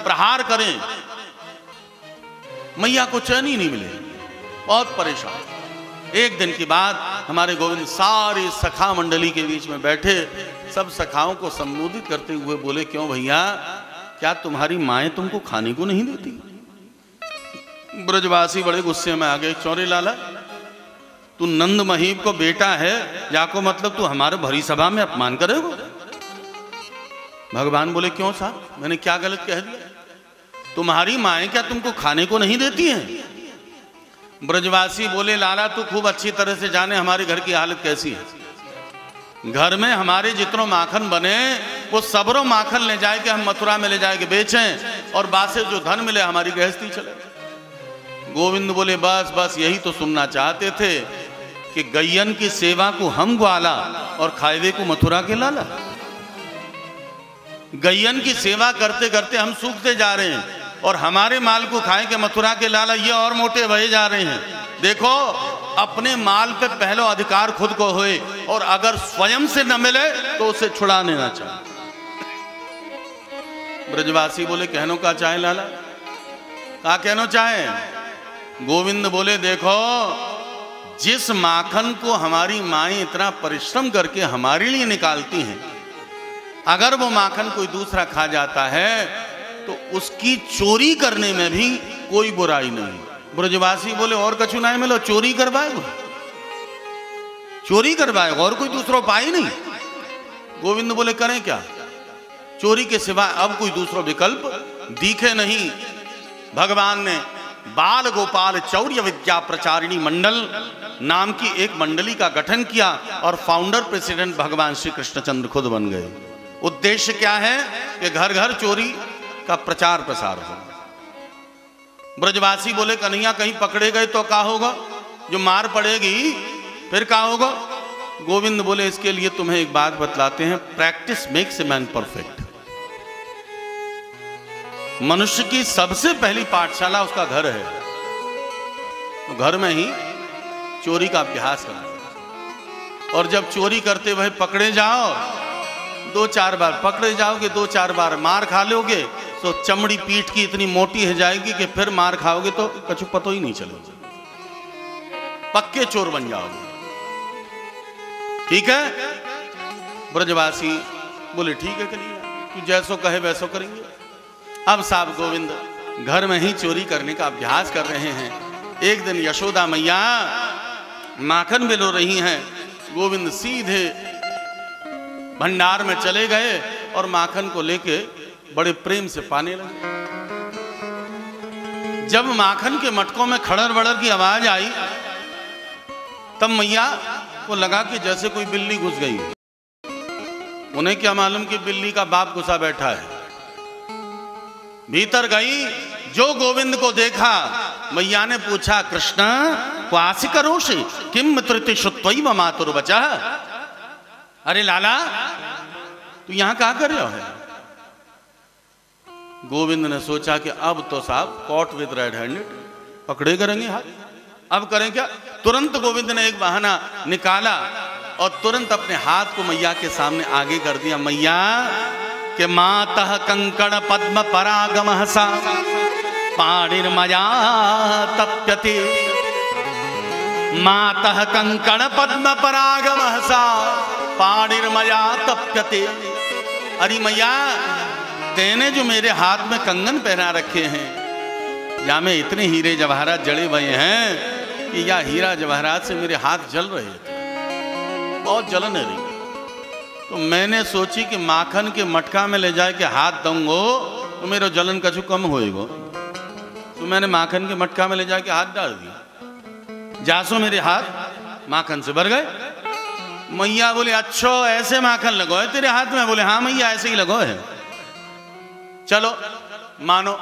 प्रहार करें। मैया को चैन ही नहीं मिले, बहुत परेशान। एक दिन की बात, हमारे गोविंद सारी सखा मंडली के बीच में बैठे, सब सखाओं को संबोधित करते हुए बोले, क्यों भैया, क्या तुम्हारी माएं तुमको खाने को नहीं देती? ब्रजवासी बड़े गुस्से में आ गए, चौरे लाला, तू नंद महीब को बेटा है, जाको मतलब तू हमारे भरी सभा में अपमान करेगा? भगवान बोले, क्यों साहब, मैंने क्या गलत कह दिया? तुम्हारी माएं क्या तुमको खाने को नहीं देती हैं? ब्रजवासी बोले, लाला तू खूब अच्छी तरह से जाने हमारे घर की हालत कैसी है। घर में हमारे जितनों माखन बने वो सबरों माखन ले जाए के हम मथुरा में ले जाए के बेचें, और बासे जो धन मिले हमारी गृहस्थी चले। गोविंद बोले, बस बस यही तो सुनना चाहते थे कि गैयन की सेवा को हम ग्वाला और खाएवे को मथुरा के लाला। गैयन की सेवा करते करते हम सूखते जा रहे हैं, और हमारे माल को खाए के मथुरा के लाला ये और मोटे भये जा रहे हैं। देखो, अपने माल पे पहलो अधिकार खुद को होए, और अगर स्वयं से न मिले तो उसे छुड़ा लेना चाहिए। ब्रजवासी बोले, कहनो का चाहे लाला, का कहनो चाहे? गोविंद बोले, देखो, जिस माखन को हमारी माएं इतना परिश्रम करके हमारे लिए निकालती हैं, अगर वो माखन कोई दूसरा खा जाता है तो उसकी चोरी करने में भी कोई बुराई नहीं। ब्रजवासी बोले, और कछु नहीं मिलो, चोरी करवाएगा, चोरी करवाएगा, और कोई दूसरा उपाय नहीं। गोविंद बोले, करें क्या? चोरी के सिवा अब कोई दूसरा विकल्प दिखे नहीं। भगवान ने बाल गोपाल चौर्य विद्या प्रचारिणी मंडल नाम की एक मंडली का गठन किया, और फाउंडर प्रेसिडेंट भगवान श्री कृष्णचंद्र खुद बन गए। उद्देश्य क्या है कि घर घर चोरी का प्रचार प्रसार हो। ब्रजवासी बोले, कन्हैया कहीं पकड़े गए तो क्या होगा? जो मार पड़ेगी फिर क्या होगा? गोविंद बोले, इसके लिए तुम्हें एक बात बतलाते हैं, practice makes a man perfect. मनुष्य की सबसे पहली पाठशाला उसका घर है, तो घर में ही चोरी का अभ्यास करना। और जब चोरी करते हुए पकड़े जाओ, 2-4 बार पकड़े जाओगे, 2-4 बार मार खा लोगे, तो चमड़ी पीठ की इतनी मोटी हो जाएगी कि फिर मार खाओगे तो कछु पतो ही नहीं चलेगा, पक्के चोर बन जाओगे। ठीक है? ब्रजवासी बोले, ठीक है कन्हैया, तू जैसो कहे वैसो करेंगे। अब साहब गोविंद घर में ही चोरी करने का अभ्यास कर रहे हैं। एक दिन यशोदा मैया माखन बिलो रही हैं, गोविंद सीधे भंडार में चले गए और माखन को लेके बड़े प्रेम से पाने लगे। जब माखन के मटकों में खड़र बड़र की आवाज आई, तब मैया को लगा कि जैसे कोई बिल्ली घुस गई। उन्हें क्या मालूम कि बिल्ली का बाप घुसा बैठा है। भीतर गई, जो गोविंद को देखा, मैया ने पूछा, कृष्ण क्वासी करोषि किम मित्रति श्रुत्वैव मातुर्वचः। अरे लाला, तू यहां क्या कर रहे हो? गोविंद ने सोचा कि अब तो साहब कॉट विद रेड हैंडेड, पकड़े करेंगे हाथ, अब करें क्या? तुरंत गोविंद ने एक बहाना निकाला और तुरंत अपने हाथ को मैया के सामने आगे कर दिया। मैया के मातः कंकण पद्म परागम सा पाणिर्मया तप्यते, मातः कंकण पद्म परागम सा पाणिर्मया तप्यते। अरे मैया, तेने जो मेरे हाथ में कंगन पहना रखे हैं, या में इतने हीरे जवाहरात जड़े हुए हैं कि या हीरा जवाहरात से मेरे हाथ जल रहे थे, बहुत जलन है रही। तो मैंने सोची कि माखन के मटका में ले जाए के हाथ दूंगो तो मेरा जलन कछु कम होएगा। तो मैंने माखन के मटका में ले जाके हाथ डाल दिया, जासो मेरे हाथ माखन से भर गए। मैया बोले, अच्छा ऐसे माखन लगो है तेरे हाथ में? बोले, हाँ मैया ऐसे ही लगो है। चलो मानो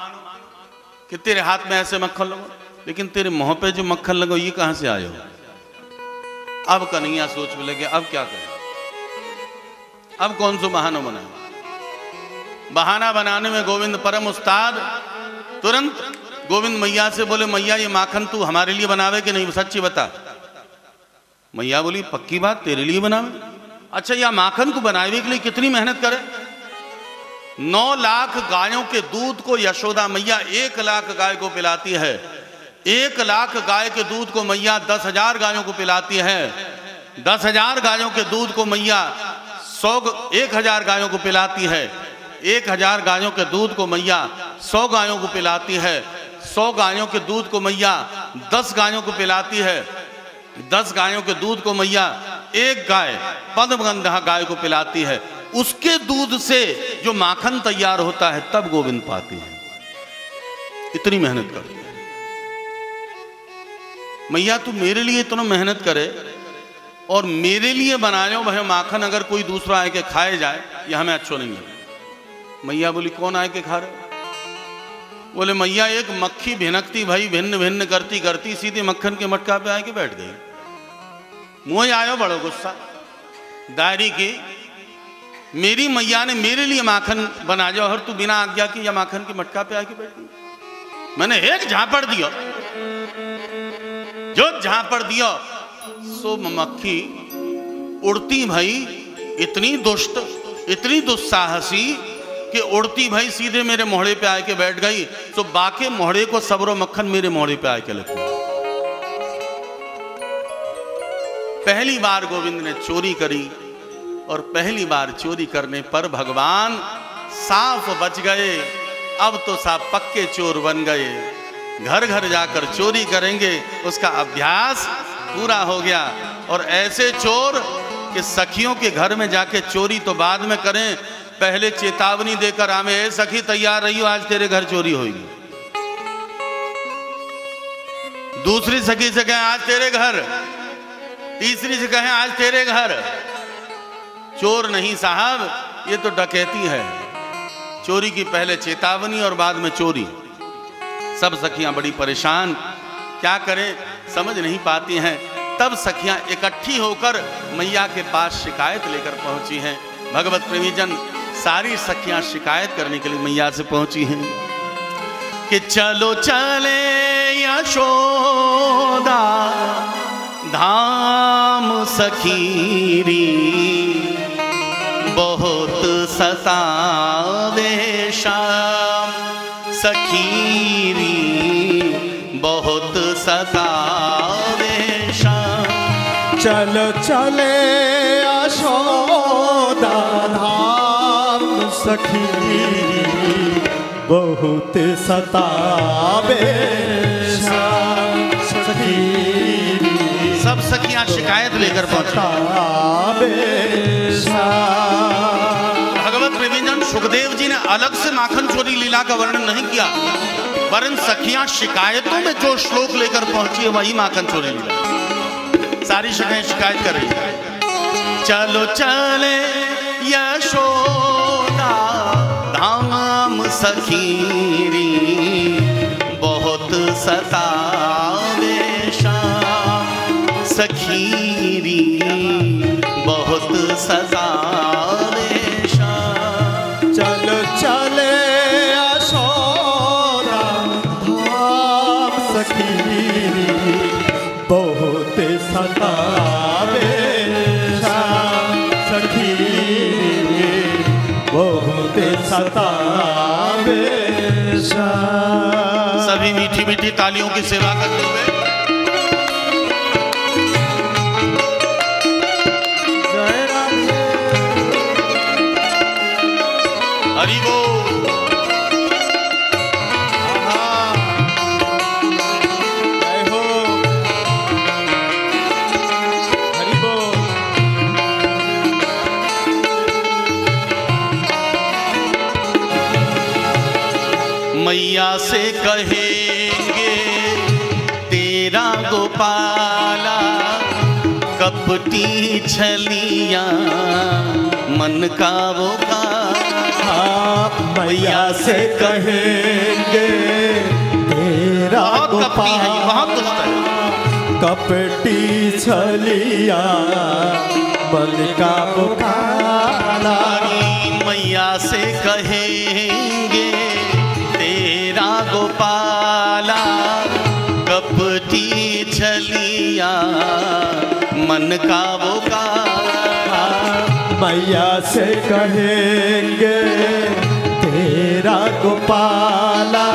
कि तेरे हाथ में ऐसे मक्खन लगो। लेकिन तेरे मुंह पे जो मक्खन लगा ये कहां से आयो? अब कन्हैया सोच में लगे अब क्या करें, अब कौन सा बहाना बनाए। बहाना बनाने में गोविंद परम उस्ताद। तुरंत गोविंद मैया से बोले, मैया ये माखन तू हमारे लिए बनावे कि नहीं, सच्ची बता। मैया बोली, पक्की बात, तेरे लिए बनावे। अच्छा, यह माखन को बनावे के लिए कितनी मेहनत करे? 9 लाख गायों के दूध को यशोदा मैया 1 लाख गाय को पिलाती है। 1 लाख गाय के दूध को मैया 10,000 गायों को पिलाती है। 10,000 गायों के दूध को मैया 1,000 गायों को पिलाती है। 1,000 गायों के दूध को मैया 100 गायों को पिलाती है। 100 गायों के दूध को मैया 10 गायों को पिलाती है। 10 गायों के दूध को मैया 1 गाय पद्मगंधा गाय को पिलाती है। उसके दूध से जो माखन तैयार होता है तब गोविंद पाती है। इतनी मेहनत करती है मैया। तू मेरे लिए इतना मेहनत करे और मेरे लिए बनायो वह माखन, अगर कोई दूसरा आए के खाए जाए यह हमें अच्छो नहीं लगे। मैया बोली, कौन आए के खा रहे? बोले, मैया एक मक्खी भिनकती भाई भिन्न भिन्न करती करती सीधे मक्खन के मटका पे आके बैठ गई। मुझे आयो बड़ो गुस्सा दायरी की, मेरी मैया ने मेरे लिए माखन बना जाओ और तू बिना आज्ञा की या माखन के मटका पे आके बैठ गई। मैंने एक झापड़ दियो, जो झापड़ दियो सो मक्खी उड़ती भाई इतनी दुष्ट, इतनी दुस्साहसी कि उड़ती भाई सीधे मेरे मोहड़े पे आके बैठ गई। तो बाके मोहड़े को सबरो मक्खन मेरे मोहड़े पे आके लग गया। पहली बार गोविंद ने चोरी करी और पहली बार चोरी करने पर भगवान साफ बच गए। अब तो साफ पक्के चोर बन गए, घर घर जाकर चोरी करेंगे, उसका अभ्यास पूरा हो गया। और ऐसे चोर कि सखियों के घर में जाके चोरी तो बाद में करें, पहले चेतावनी देकर आवे, ए सखी तैयार रही हो, आज तेरे घर चोरी होगी। दूसरी सखी से कहें आज तेरे घर, तीसरी से कहें आज तेरे घर। चोर नहीं साहब, ये तो डकैती है। चोरी की पहले चेतावनी और बाद में चोरी। सब सखियां बड़ी परेशान, क्या करें समझ नहीं पाती हैं। तब सखियां इकट्ठी होकर मैया के पास शिकायत लेकर पहुंची हैं। भगवत प्रेमीजन, सारी सखियां शिकायत करने के लिए मैया से पहुंची हैं कि चलो चले यशोदा धाम सखीरी, बहुत सतावे शाम सखीरी, बहुत सतावे शाम। चलो चले यशोदा धाम सखीरी, बहुत सतावे शाम सखीरी। सब सखियां शिकायत लेकर पहुंची। भगवत प्रेमीजन, सुखदेव जी ने अलग से माखन चोरी लीला का वर्णन नहीं किया, वरन सखियां शिकायतों में जो श्लोक लेकर पहुंची है वही माखन चोरी लीला। सारी सखियां शिकायत कर रही है। चलो चले यशोदा धाम सखीरी, बहुत सतावे शाम सखीरी, बहुत सतावे शाम। चलो चले यशोदा धाम सखीरी, बहुत सतावे शाम सखीरी, बहुत सतावे शाम। सभी मीठी मीठी तालियों की सेवा करते हुए हरि बोल। जय हो, हरि बोल। मैया से कहेंगे तेरा गोपाला, कपटी छलिया मन का वो का। मैया से कहेंगे तेरा तेरा बहुत कपटी है, ये बहुत दुष्ट है। कपटी छलिया मन का बुकाला। मैया से कहेंगे तेरा गोपाला, कपटी छलिया मन का बुकाला। मैया से कहेंगे तेरा गोपाला,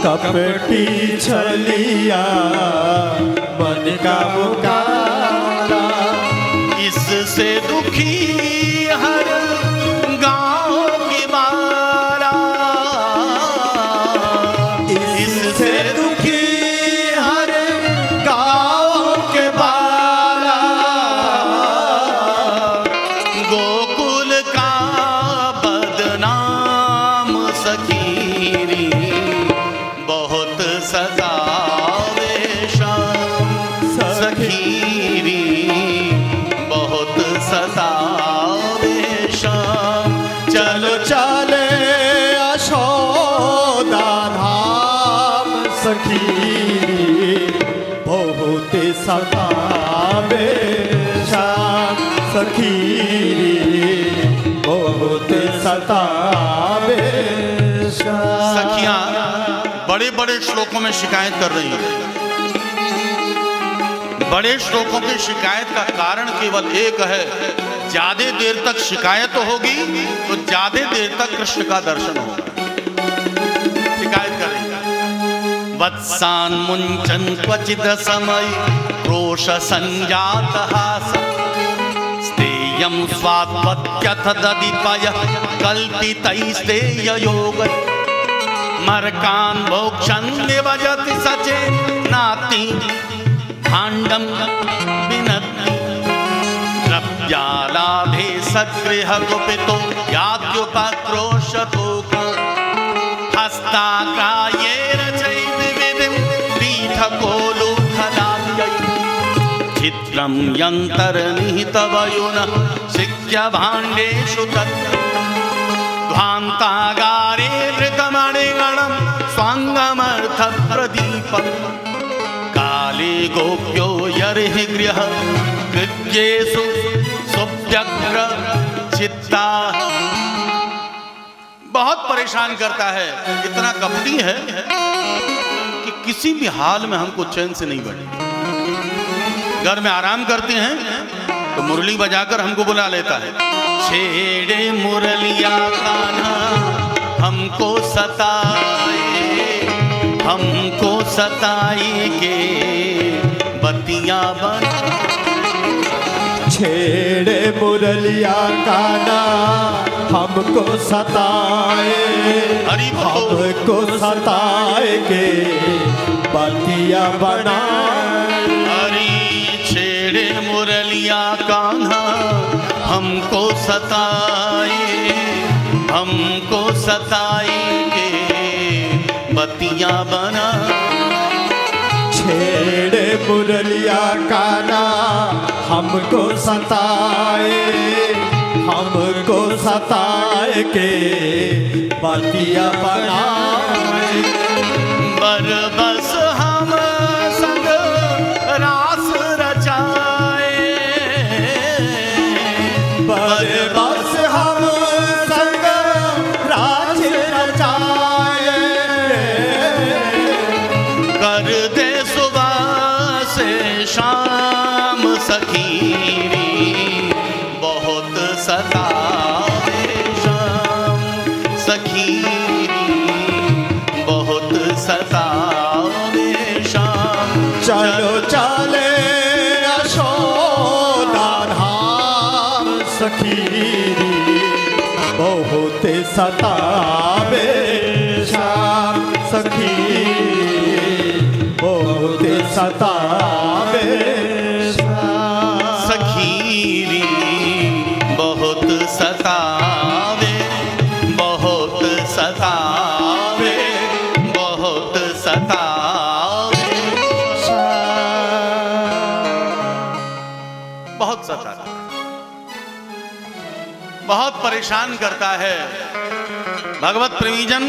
कपटी छलिया मन का बुकाला। इससे दुखी हर गांव की मारा, इससे दुखी हर गांव के बाला। गोकुल का बदनाम सखीरी, बहुत सतावे शाम सखीरी, बहुत सतावे शाम। चलो चले यशोदा धाम सखीरी, बहुत सतावे शाम सखीरी, बहुत सतावे शाम। सखियां बड़े बड़े श्लोकों में शिकायत कर रही हैं। बड़े श्लोकों की शिकायत का कारण केवल एक है, ज्यादा देर तक शिकायत होगी तो ज्यादा देर तक कृष्ण का दर्शन होगा। शिकायत कर रही है। वत्सान मुंचन क्वचिद समय क्रोश संजात हास, स्तेयं स्वात्वत्यथ ददीपय कल्पितैस्तेय योग। मर्कान् भोक्षन् निभजति सचे नाति भाण्डं विनत्ति। द्रव्यालाभे सगृह कुपितो यात्युपक्रोशतो। हस्ताग्राह्येन चैर्विधिं पीठकोलुखलाल्यै। चित्रं यन्तर्निहितवयुनः शिक्यभाण्डेषु तत्र। ध्वान्तागारे धृतमणिगणं स्वाङ्गमर्थप्रदीपम्। काले गोप्यो यर्हि गृह गृह्येषु सुव्यग्र चित्ता। बहुत परेशान करता है, इतना कपटी है कि किसी भी हाल में हमको चैन से नहीं बैठे। घर में आराम करते हैं तो मुरली बजाकर हमको बुला लेता है। छेड़े मुरलिया कान्हा हमको सताए, हमको सताए के बतिया बना। छेड़े मुरलिया कान्हा हमको सताए, हमको सताए के बतिया बनाए। हरी छेड़े मुरलिया कान्हा हमको सताए, हमको सताए के बतिया बना। छेड़े मुरलिया कान्हा हमको सताए, हमको सताए के बतिया बनाए। बरबस हम संग रास रचाए, बरबस हम संग रास रचाए। कर दे सुबह से शाम सखीरी, बहुत सतावे शाम सखीरी, बहुत सतावे शाम। चलो चले यशोदा धाम सखीरी, बहुत सतावे शाम सखीरी, बहुत सतावे शाम सखीरी, बहुत सतावे, बहुत सतावे, बहुत सतावे, बहुत सताता, बहुत परेशान करता है। भगवत प्रेमीजन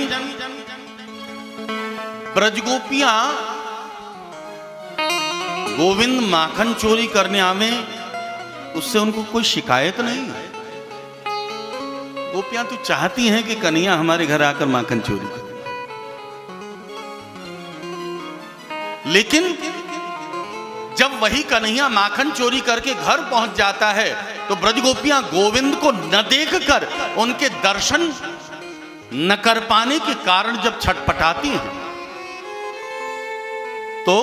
ब्रजगोपियां गोविंद माखन चोरी करने आवे, उससे उनको कोई शिकायत नहीं है। गोपियां तो चाहती हैं कि कन्हैया हमारे घर आकर माखन चोरी करे, लेकिन जब वही कन्हैया माखन चोरी करके घर पहुंच जाता है तो ब्रजगोपियां गोविंद को न देखकर, उनके दर्शन न कर पाने के कारण जब छटपटाती हैं तो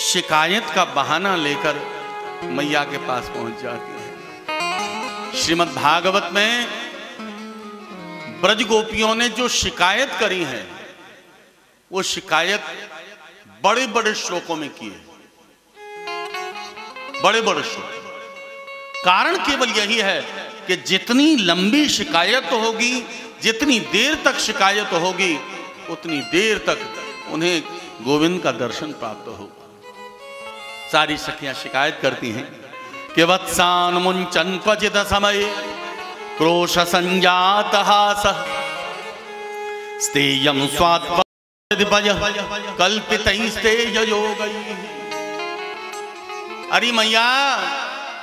शिकायत का बहाना लेकर मैया के पास पहुंच जाती है। श्रीमद् भागवत में ब्रजगोपियों ने जो शिकायत करी है वो शिकायत बड़े बड़े श्लोकों में की है, बड़े बड़े श्लोक। कारण केवल यही है कि जितनी लंबी शिकायत होगी, जितनी देर तक शिकायत होगी, उतनी देर तक उन्हें गोविंद का दर्शन प्राप्त होगा। सारी सखियां शिकायत करती हैं कि वत्सान मुंचन क्वचित समय क्रोश संजात हास स्तेयं स्वात्पय कल्पितैस्ते योगैः। अरे मैया,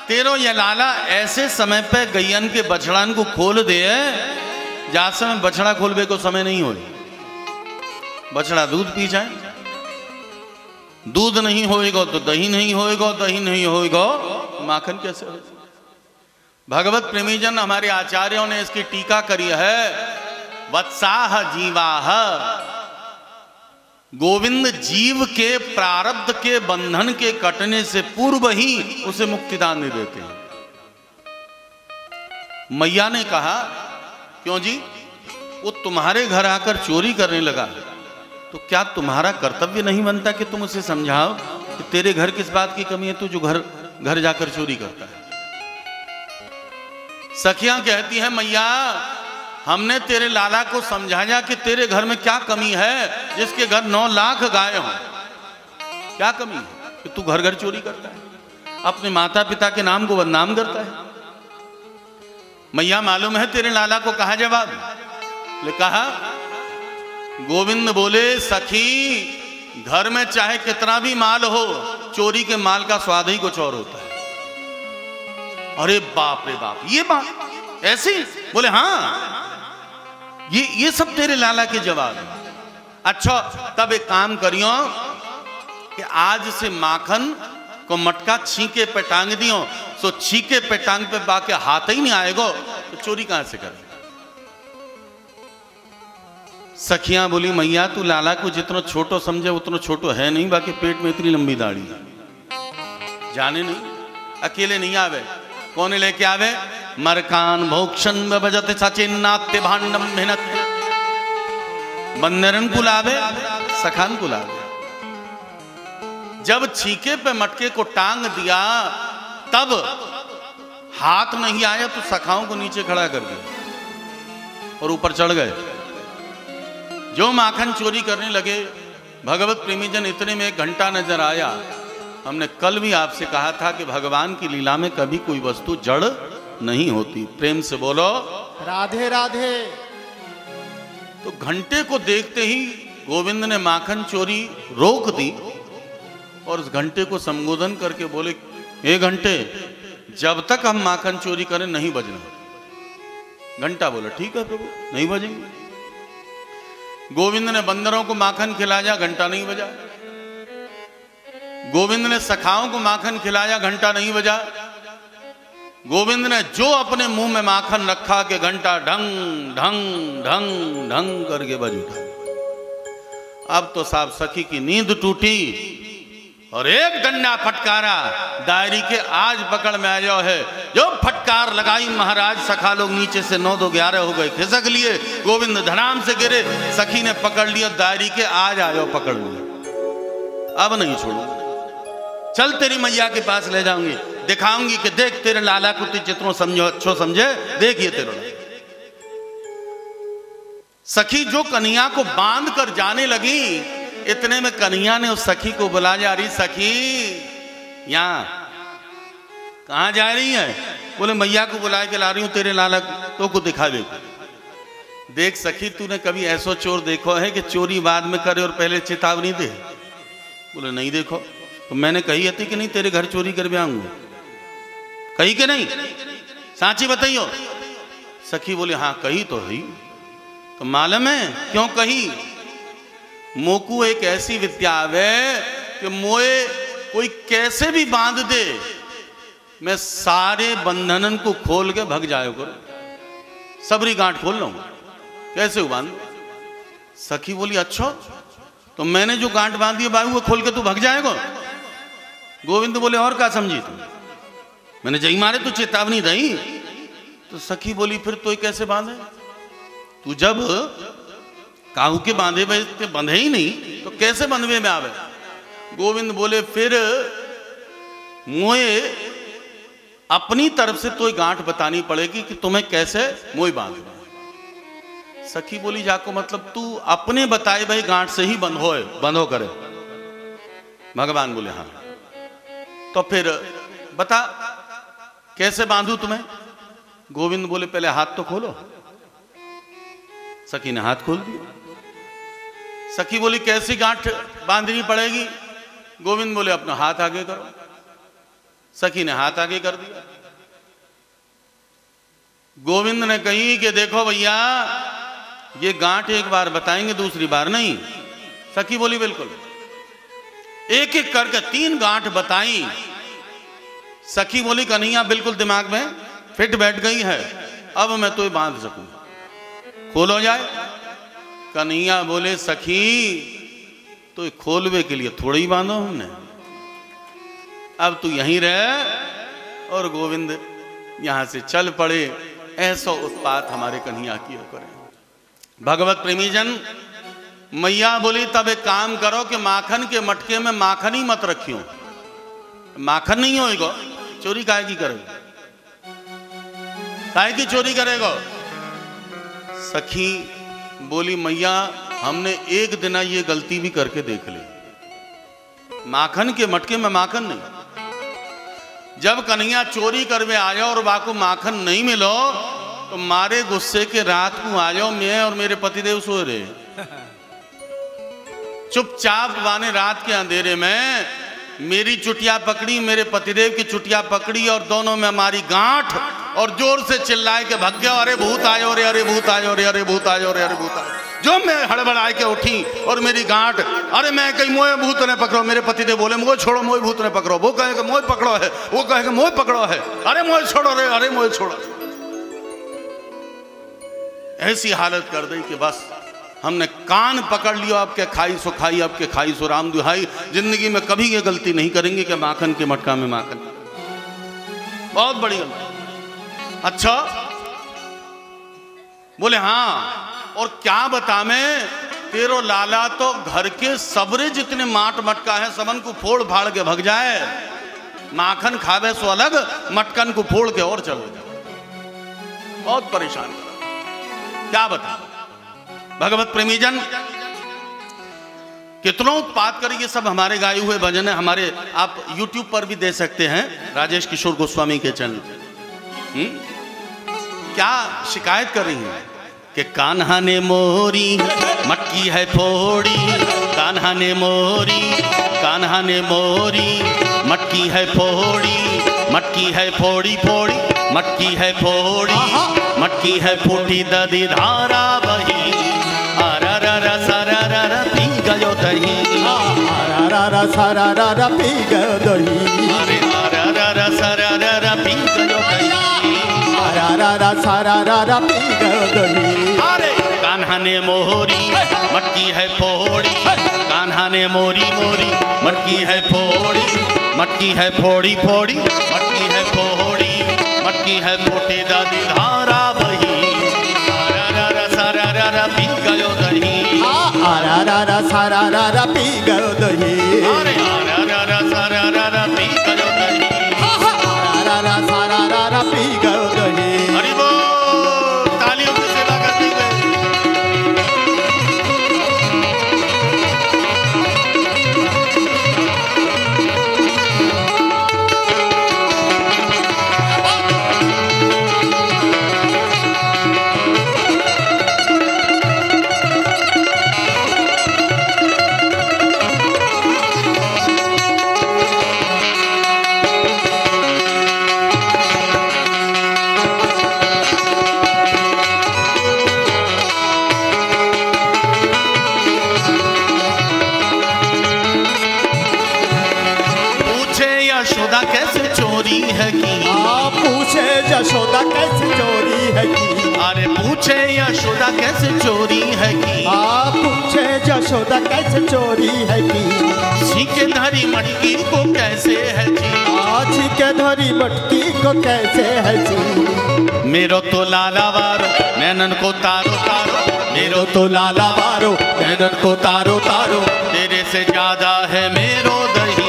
तेरो ये लाला ऐसे समय पे गैयन के बछड़ान को खोल दे, जा समय बछड़ा खोलबे को समय नहीं हो, बछड़ा दूध पी जाए, दूध नहीं होएगा तो दही नहीं होएगा, दही नहीं होएगा माखन कैसे होगा। भगवत प्रेमीजन हमारे आचार्यों ने इसकी टीका करी है, वत्साह जीवाह, गोविंद जीव के प्रारब्ध के बंधन के कटने से पूर्व ही उसे मुक्तिदान दे देते हैं। मैया ने कहा, क्यों जी, वो तुम्हारे घर आकर चोरी करने लगा तो क्या तुम्हारा कर्तव्य नहीं बनता कि तुम उसे समझाओ कि तेरे घर किस बात की कमी है, तू जो घर जाकर चोरी करता है। सखियां कहती हैं, मैया हमने तेरे लाला को समझाया कि तेरे घर में क्या कमी है, जिसके घर 9 लाख गाय हो, क्या कमी है कि तू घर घर चोरी करता है, अपने माता पिता के नाम को बदनाम करता है। मैया मालूम है तेरे लाला को कहा जवाब, कहा गोविंद बोले, सखी घर में चाहे कितना भी माल हो, चोरी के माल का स्वाद ही कुछ और होता है। अरे बाप रे बाप, ये बात ऐसी? बोले हाँ, ये सब तेरे लाला के जवाब है। अच्छा, तब एक काम करियो कि आज से माखन को मटका छीके पे टांग दियो, सो छीके पे टांग पे बाके हाथ ही नहीं आएगा तो चोरी कहां से करे। सखियां बोली, मैया तू लाला को जितना छोटो समझे उतना छोटो है नहीं, बाकी पेट में इतनी लंबी दाढ़ी है, जाने नहीं, अकेले नहीं आवे, कौन लेके आवे? मरकान भोक्षण बजत सचिन्नात्य भांडम मेहनत, बंदरन को लावे, सखान को लावे। जब छीके पे मटके को टांग दिया तब हाथ नहीं आया तो सखाओं को नीचे खड़ा कर दिया और ऊपर चढ़ गए। जो माखन चोरी करने लगे, भगवत प्रेमीजन इतने में 1 घंटा नजर आया। हमने कल भी आपसे कहा था कि भगवान की लीला में कभी कोई वस्तु जड़ नहीं होती। प्रेम से बोलो राधे राधे। तो घंटे को देखते ही गोविंद ने माखन चोरी रोक दी और उस घंटे को संबोधन करके बोले, 1 घंटे जब तक हम माखन चोरी करें नहीं बजना। घंटा बोला, ठीक है प्रभु, नहीं बजेंगे। गोविंद ने बंदरों को माखन खिलाया, घंटा नहीं बजा। गोविंद ने सखाओं को माखन खिलाया, घंटा नहीं बजा। गोविंद ने जो अपने मुंह में माखन रखा कि घंटा ढंग ढंग ढंग ढंग करके बज उठा। अब तो साहब सखी की नींद टूटी और एक डंडा फटकारा, दायरी के आज पकड़ में आ जाओ है। जो फटकार लगाई महाराज, सखा लोग नीचे से 9 2 11 हो गए, खिसक लिए। गोविंद धड़ाम से गिरे, सखी ने पकड़ लिया, दायरी के आज आ जाओ पकड़ लिया, अब नहीं छोड़ूंगा, चल तेरी मैया के पास ले जाऊंगी, दिखाऊंगी कि देख तेरे लाला को तू जितनो समझो अच्छो समझे, देखिए तेरे। सखी जो कन्हैया को बांध कर जाने लगी, इतने में कन्हैया ने उस सखी को बुला, जा रही सखी यहां कहां जा रही है? बोले मैया को बुला के ला रही हूं, तेरे लाला तो को दिखा दे। देख सखी, तूने कभी ऐसो चोर देखो है कि चोरी बाद में करे और पहले चेतावनी दे? बोले नहीं देखो। तो मैंने कही थी कि नहीं तेरे घर चोरी कर आऊंगा, कही कि नहीं? सांची बताइयो। सखी बोले हाँ कही तो है। तो मालूम है क्यों कही? मोकू एक ऐसी विद्या है कि मोए कोई कैसे भी बांध दे, मैं सारे बंधनन को खोल के भग जाए करो, सबरी गांठ खोल लूंगा, कैसे हो बांध? सखी बोली अच्छा, तो मैंने जो गांठ बांधी है बाबू वो खोल के तू भग जाएगा? गोविंद बोले और क्या समझी तुम? मैंने जई मारे तो चेतावनी दई। तो सखी बोली फिर तो कैसे बांधे? तू जब काहू के बांधे बंधे ही नहीं तो कैसे बंधवे में आवे? गोविंद बोले फिर मोए अपनी तरफ से तो गांठ बतानी पड़ेगी कि तुम्हें कैसे मोई बांधना। सखी बोली जाको मतलब तू अपने बताए भाई गांठ से ही बंधो करे। भगवान बोले हाँ। तो फिर बता कैसे बांधू तुम्हें? गोविंद बोले पहले हाथ तो खोलो। सखी ने हाथ खोल दिया। सखी बोली कैसी गांठ बांधनी पड़ेगी? गोविंद बोले अपना हाथ आगे करो। सखी ने हाथ आगे कर दिया। गोविंद ने कही कि देखो भैया ये गांठ एक बार बताएंगे दूसरी बार नहीं। सखी बोली बिल्कुल। एक एक करके 3 गांठ बताई। सखी बोली कन्हैया बिल्कुल दिमाग में फिट बैठ गई है, अब मैं तो बांध सकूं, खोलो जाए। कन्हैया बोले सखी तो खोलवे के लिए थोड़ा ही बांधो हमने, अब तू यहीं रह। और गोविंद यहां से चल पड़े। ऐसा उत्पात हमारे कन्हैया किया करें। भगवत प्रेमी जन, मैया बोली तब एक काम करो कि माखन के मटके में माखन ही मत रखियो। माखन नहीं होएगा, चोरी काहे की करेगा? काहे की चोरी करेगा? सखी बोली मैया हमने एक दिन ये गलती भी करके देख ली, माखन के मटके में माखन नहीं। जब कन्हैया चोरी करवे आया और बाको माखन नहीं मिलो तो मारे गुस्से के रात को आ जाओ, मैं और मेरे पतिदेव सो रहे, चुपचाप वाने रात के अंधेरे में मेरी चुटिया पकड़ी, मेरे पतिदेव की चुटिया पकड़ी और दोनों में हमारी गांठ और जोर से चिल्लाए के भग गया, अरे भूत आयो रे, अरे भूत आयो रे, अरे भूत आयो रे, अरे भूत आयो। जो मैं हड़बड़ाए के उठी और मेरी गांठ, अरे मैं कहीं मोए भूत ने पकड़ो। मेरे पतिदेव बोले मोए छोड़ो, मोए भूत ने पकड़ो। वो कहेगा मोए पकड़ो है, वो कहेगा मोए पकड़ो है, अरे मोए छोड़ो रे, अरे मोए छोड़ो। ऐसी हालत कर दी कि बस हमने कान पकड़ लिया, आपके खाई सो खाई, आपके खाई सो राम दुहाई। जिंदगी में कभी ये गलती नहीं करेंगे कि माखन के मटका में माखन, बहुत बड़ी गलती। अच्छा बोले हाँ, और क्या बता मैं, तेरो लाला तो घर के सबरे जितने माट मटका है सबन को फोड़ फाड़ के भग जाए, माखन खावे सो अलग, मटकन को फोड़ के और चल जाए। बहुत परेशान, क्या बता भगवत प्रेमी जन, कितनों उत्पात कर। ये सब हमारे गाए हुए भजन है, हमारे आप YouTube पर भी दे सकते हैं, राजेश किशोर गोस्वामी के चैनल। क्या शिकायत कर रही है कि कान्हा ने मोरी मटकी है फोड़ी, कान्हा ने मोरी, कान्हा ने मोरी मटकी है फोड़ी, मटकी है फोड़ी फोड़ी, मटकी है फोड़ी, मटकी है फूटी दधी धारा बही, अररर सररर पी गयो दही, अररर सररर पी गयो दही, अरे अररर सररर पी गयो दही, अररर सररर पी गयो दही। अरे कान्हा ने मोरी मटकी है फोड़ी, कान्हा ने मोरी मोरी मटकी है फोड़ी, मटकी है फोड़ी फोड़ी, मटकी है फोड़ी, मटकी है फूटी दादी धारा बही, अररर सररर पी गयो दही, अररर सररर पी गयो दही, अरे अररर सररर पी गयो दही, अररर सररर पी गयो दही। हरि बोल, तालियों की सेवा करते हुए। यशोदा कैसे चोरी है की। पूछे यशोदा कैसे चोरी है की। अरे पूछे यशोदा कैसे चोरी है की। पूछे यशोदा कैसे चोरी है की। छीके धरी मटकी को कैसे है जी। छीके धरी मटकी को कैसे है जी। मेरो तो लाला वारो नैनन को तारो तारो। मेरो तो लाला वारो नैनन को तारो तारो। तेरे से ज्यादा है मेरो दही।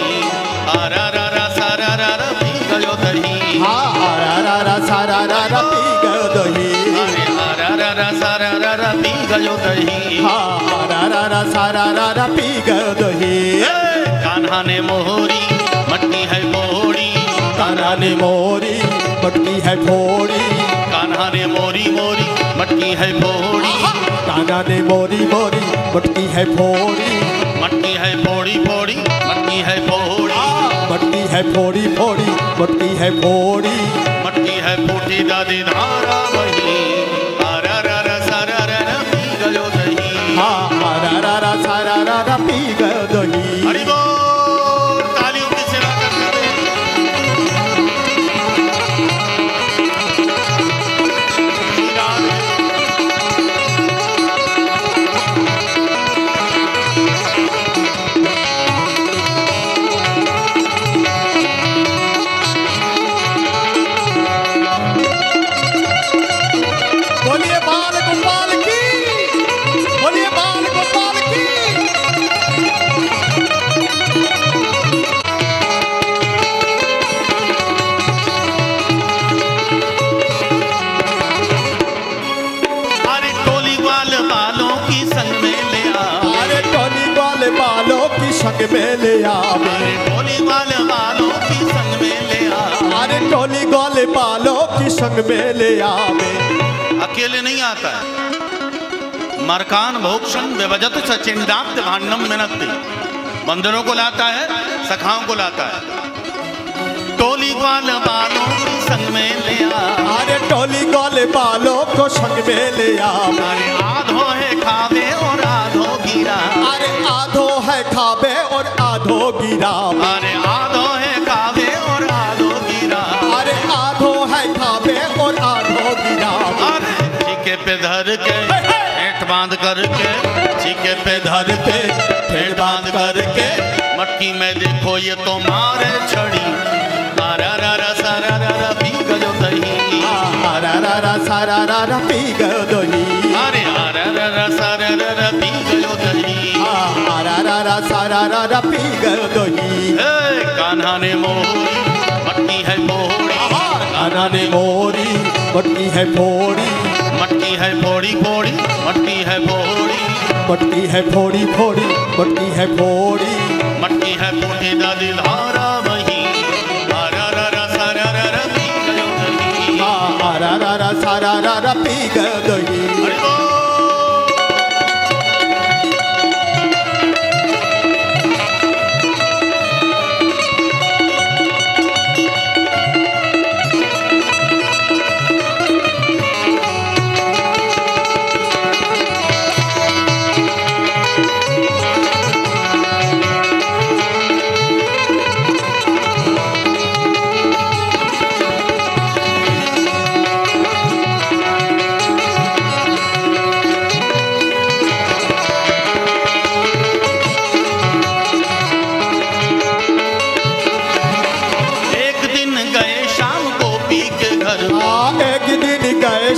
आरा रा रा सारा रा रा पी गयो दही। आरा रा रा सारा रा रा पी गयो दही। अरे आरा रा रा सारा रा रा पी गयो दही। आरा रा रा सारा रा रा पी गयो दही। कान्हा ने मोहरी मटकी है फोड़ी। कान्हा ने मोरी मटकी है फोड़ी। कान्हा ने मोरी मोरी मटकी है फोड़ी। कान्हा ने मोरी मोरी मटकी है फोड़ी। मटकी है फोड़ी फोड़ी मटकी है फोड़ी। मटकी है फोड़ी फोड़ी मटकी है फोड़ी। मटकी है फूटी दादी धारा वही। आरा रा रा सारा रा रा पी गयो दही। आरा रा रा सारा रा रा पी गयो दही। हरि बोल, तालियों की सेवा करते हुए। बोलिए बाल गोपाल की। बोलिए बाल गोपाल की। अरे टोली ग्वाल बालों की संग में ले आ। अरे टोली वाले बालों की संग में ले आवे। अरे टोली ग्वाल बालों की संग में ले आ। अरे टोली वाले बालों की संग में ले आवे। अकेले नहीं आता है। मरकान भोक्षण विभजत सचिंदात भांडम मिनक्ति। बंदरों को लाता है, सखाओं को लाता है। टोली ग्वाल बालों की संग में ले आ। अरे टोली वाले बालों को संग में ले आवे। अरे आधो है खावे और आधो गिरा। अरे आधो है खावे और आधो गिरा। अरे आधो है खावे और आधो गिरा। अरे आधो है खावे और आधो गिरा। अरे चीके पे धर के पेट बांध करके। चीके पे धर के पेट बांध करके। मटकी में देखो ये तो मारे छड़ी। आरा रा रा सारा रा रा पी गयो दही। आरा रा रा सारा रा रा पी गयो दही। अरे आरा रा रा सारा रा रा पी गयो दही। आरा रा रा सारा रा रा पी गयो दही। कान्हा ने मोरी मटकी है फोड़ी। कान्हा ने मोरी मटकी है फोड़ी। मटकी है फोड़ी फोड़ी मटकी है फोड़ी। मटकी है फोड़ी फोड़ी मटकी है फोड़ी। मटकी है फूटी दादी धारा वही। आरा रा रा सारा रा रा पी गयो दही। आरा रा रा सारा रा रा पी गयो दही। हरि बोल।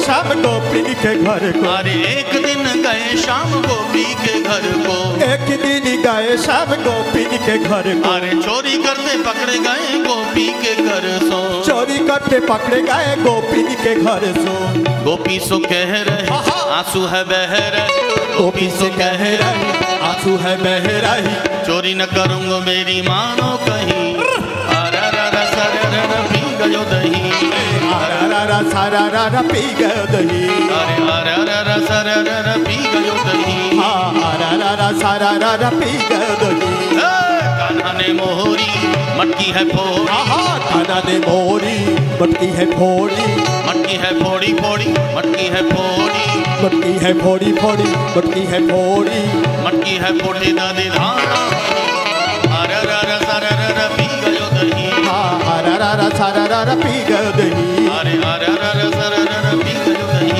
शाम गोपी के घर को। अरे एक दिन गए शाम गोपी के घर को। एक दिन गए शाम गोपी के घर को। अरे चोरी करते पकड़े गए गोपी के घर सो। चोरी करते पकड़े गए गोपी के घर सो। गोपी सो कह रहे आंसू है बह रहे। गोपी से कह रही आंसू है बह रही। चोरी न करूंगा मेरी मानो कहीं। आरा रा रा सारा रा रा पी गयो दही। आरा रा रा सारा रा रा पी गयो दही। अरे आरा रा रा सारा रा रा पी गयो दही। आरा रा रा सारा रा रा पी गयो दही। कान्हा ने मोहरी मटकी है फोड़ी। कान्हा ने मोहरी मटकी है फोड़ी। मटकी है फोड़ी फोड़ी मटकी है फोड़ी। मटकी है फोड़ी फोड़ी मटकी है फोड़ी। मटकी है फोड़ी दादी धारा। आरा रा रा सारा रा रा पी गयो दही। सारा पी गयो दही अरे अरे अरे सर पी गयो दही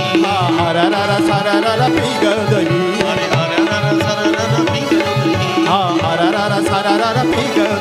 अरे सारा पी गयो दही अरे अरे सर पी गयो दही अरे सारा पी गयो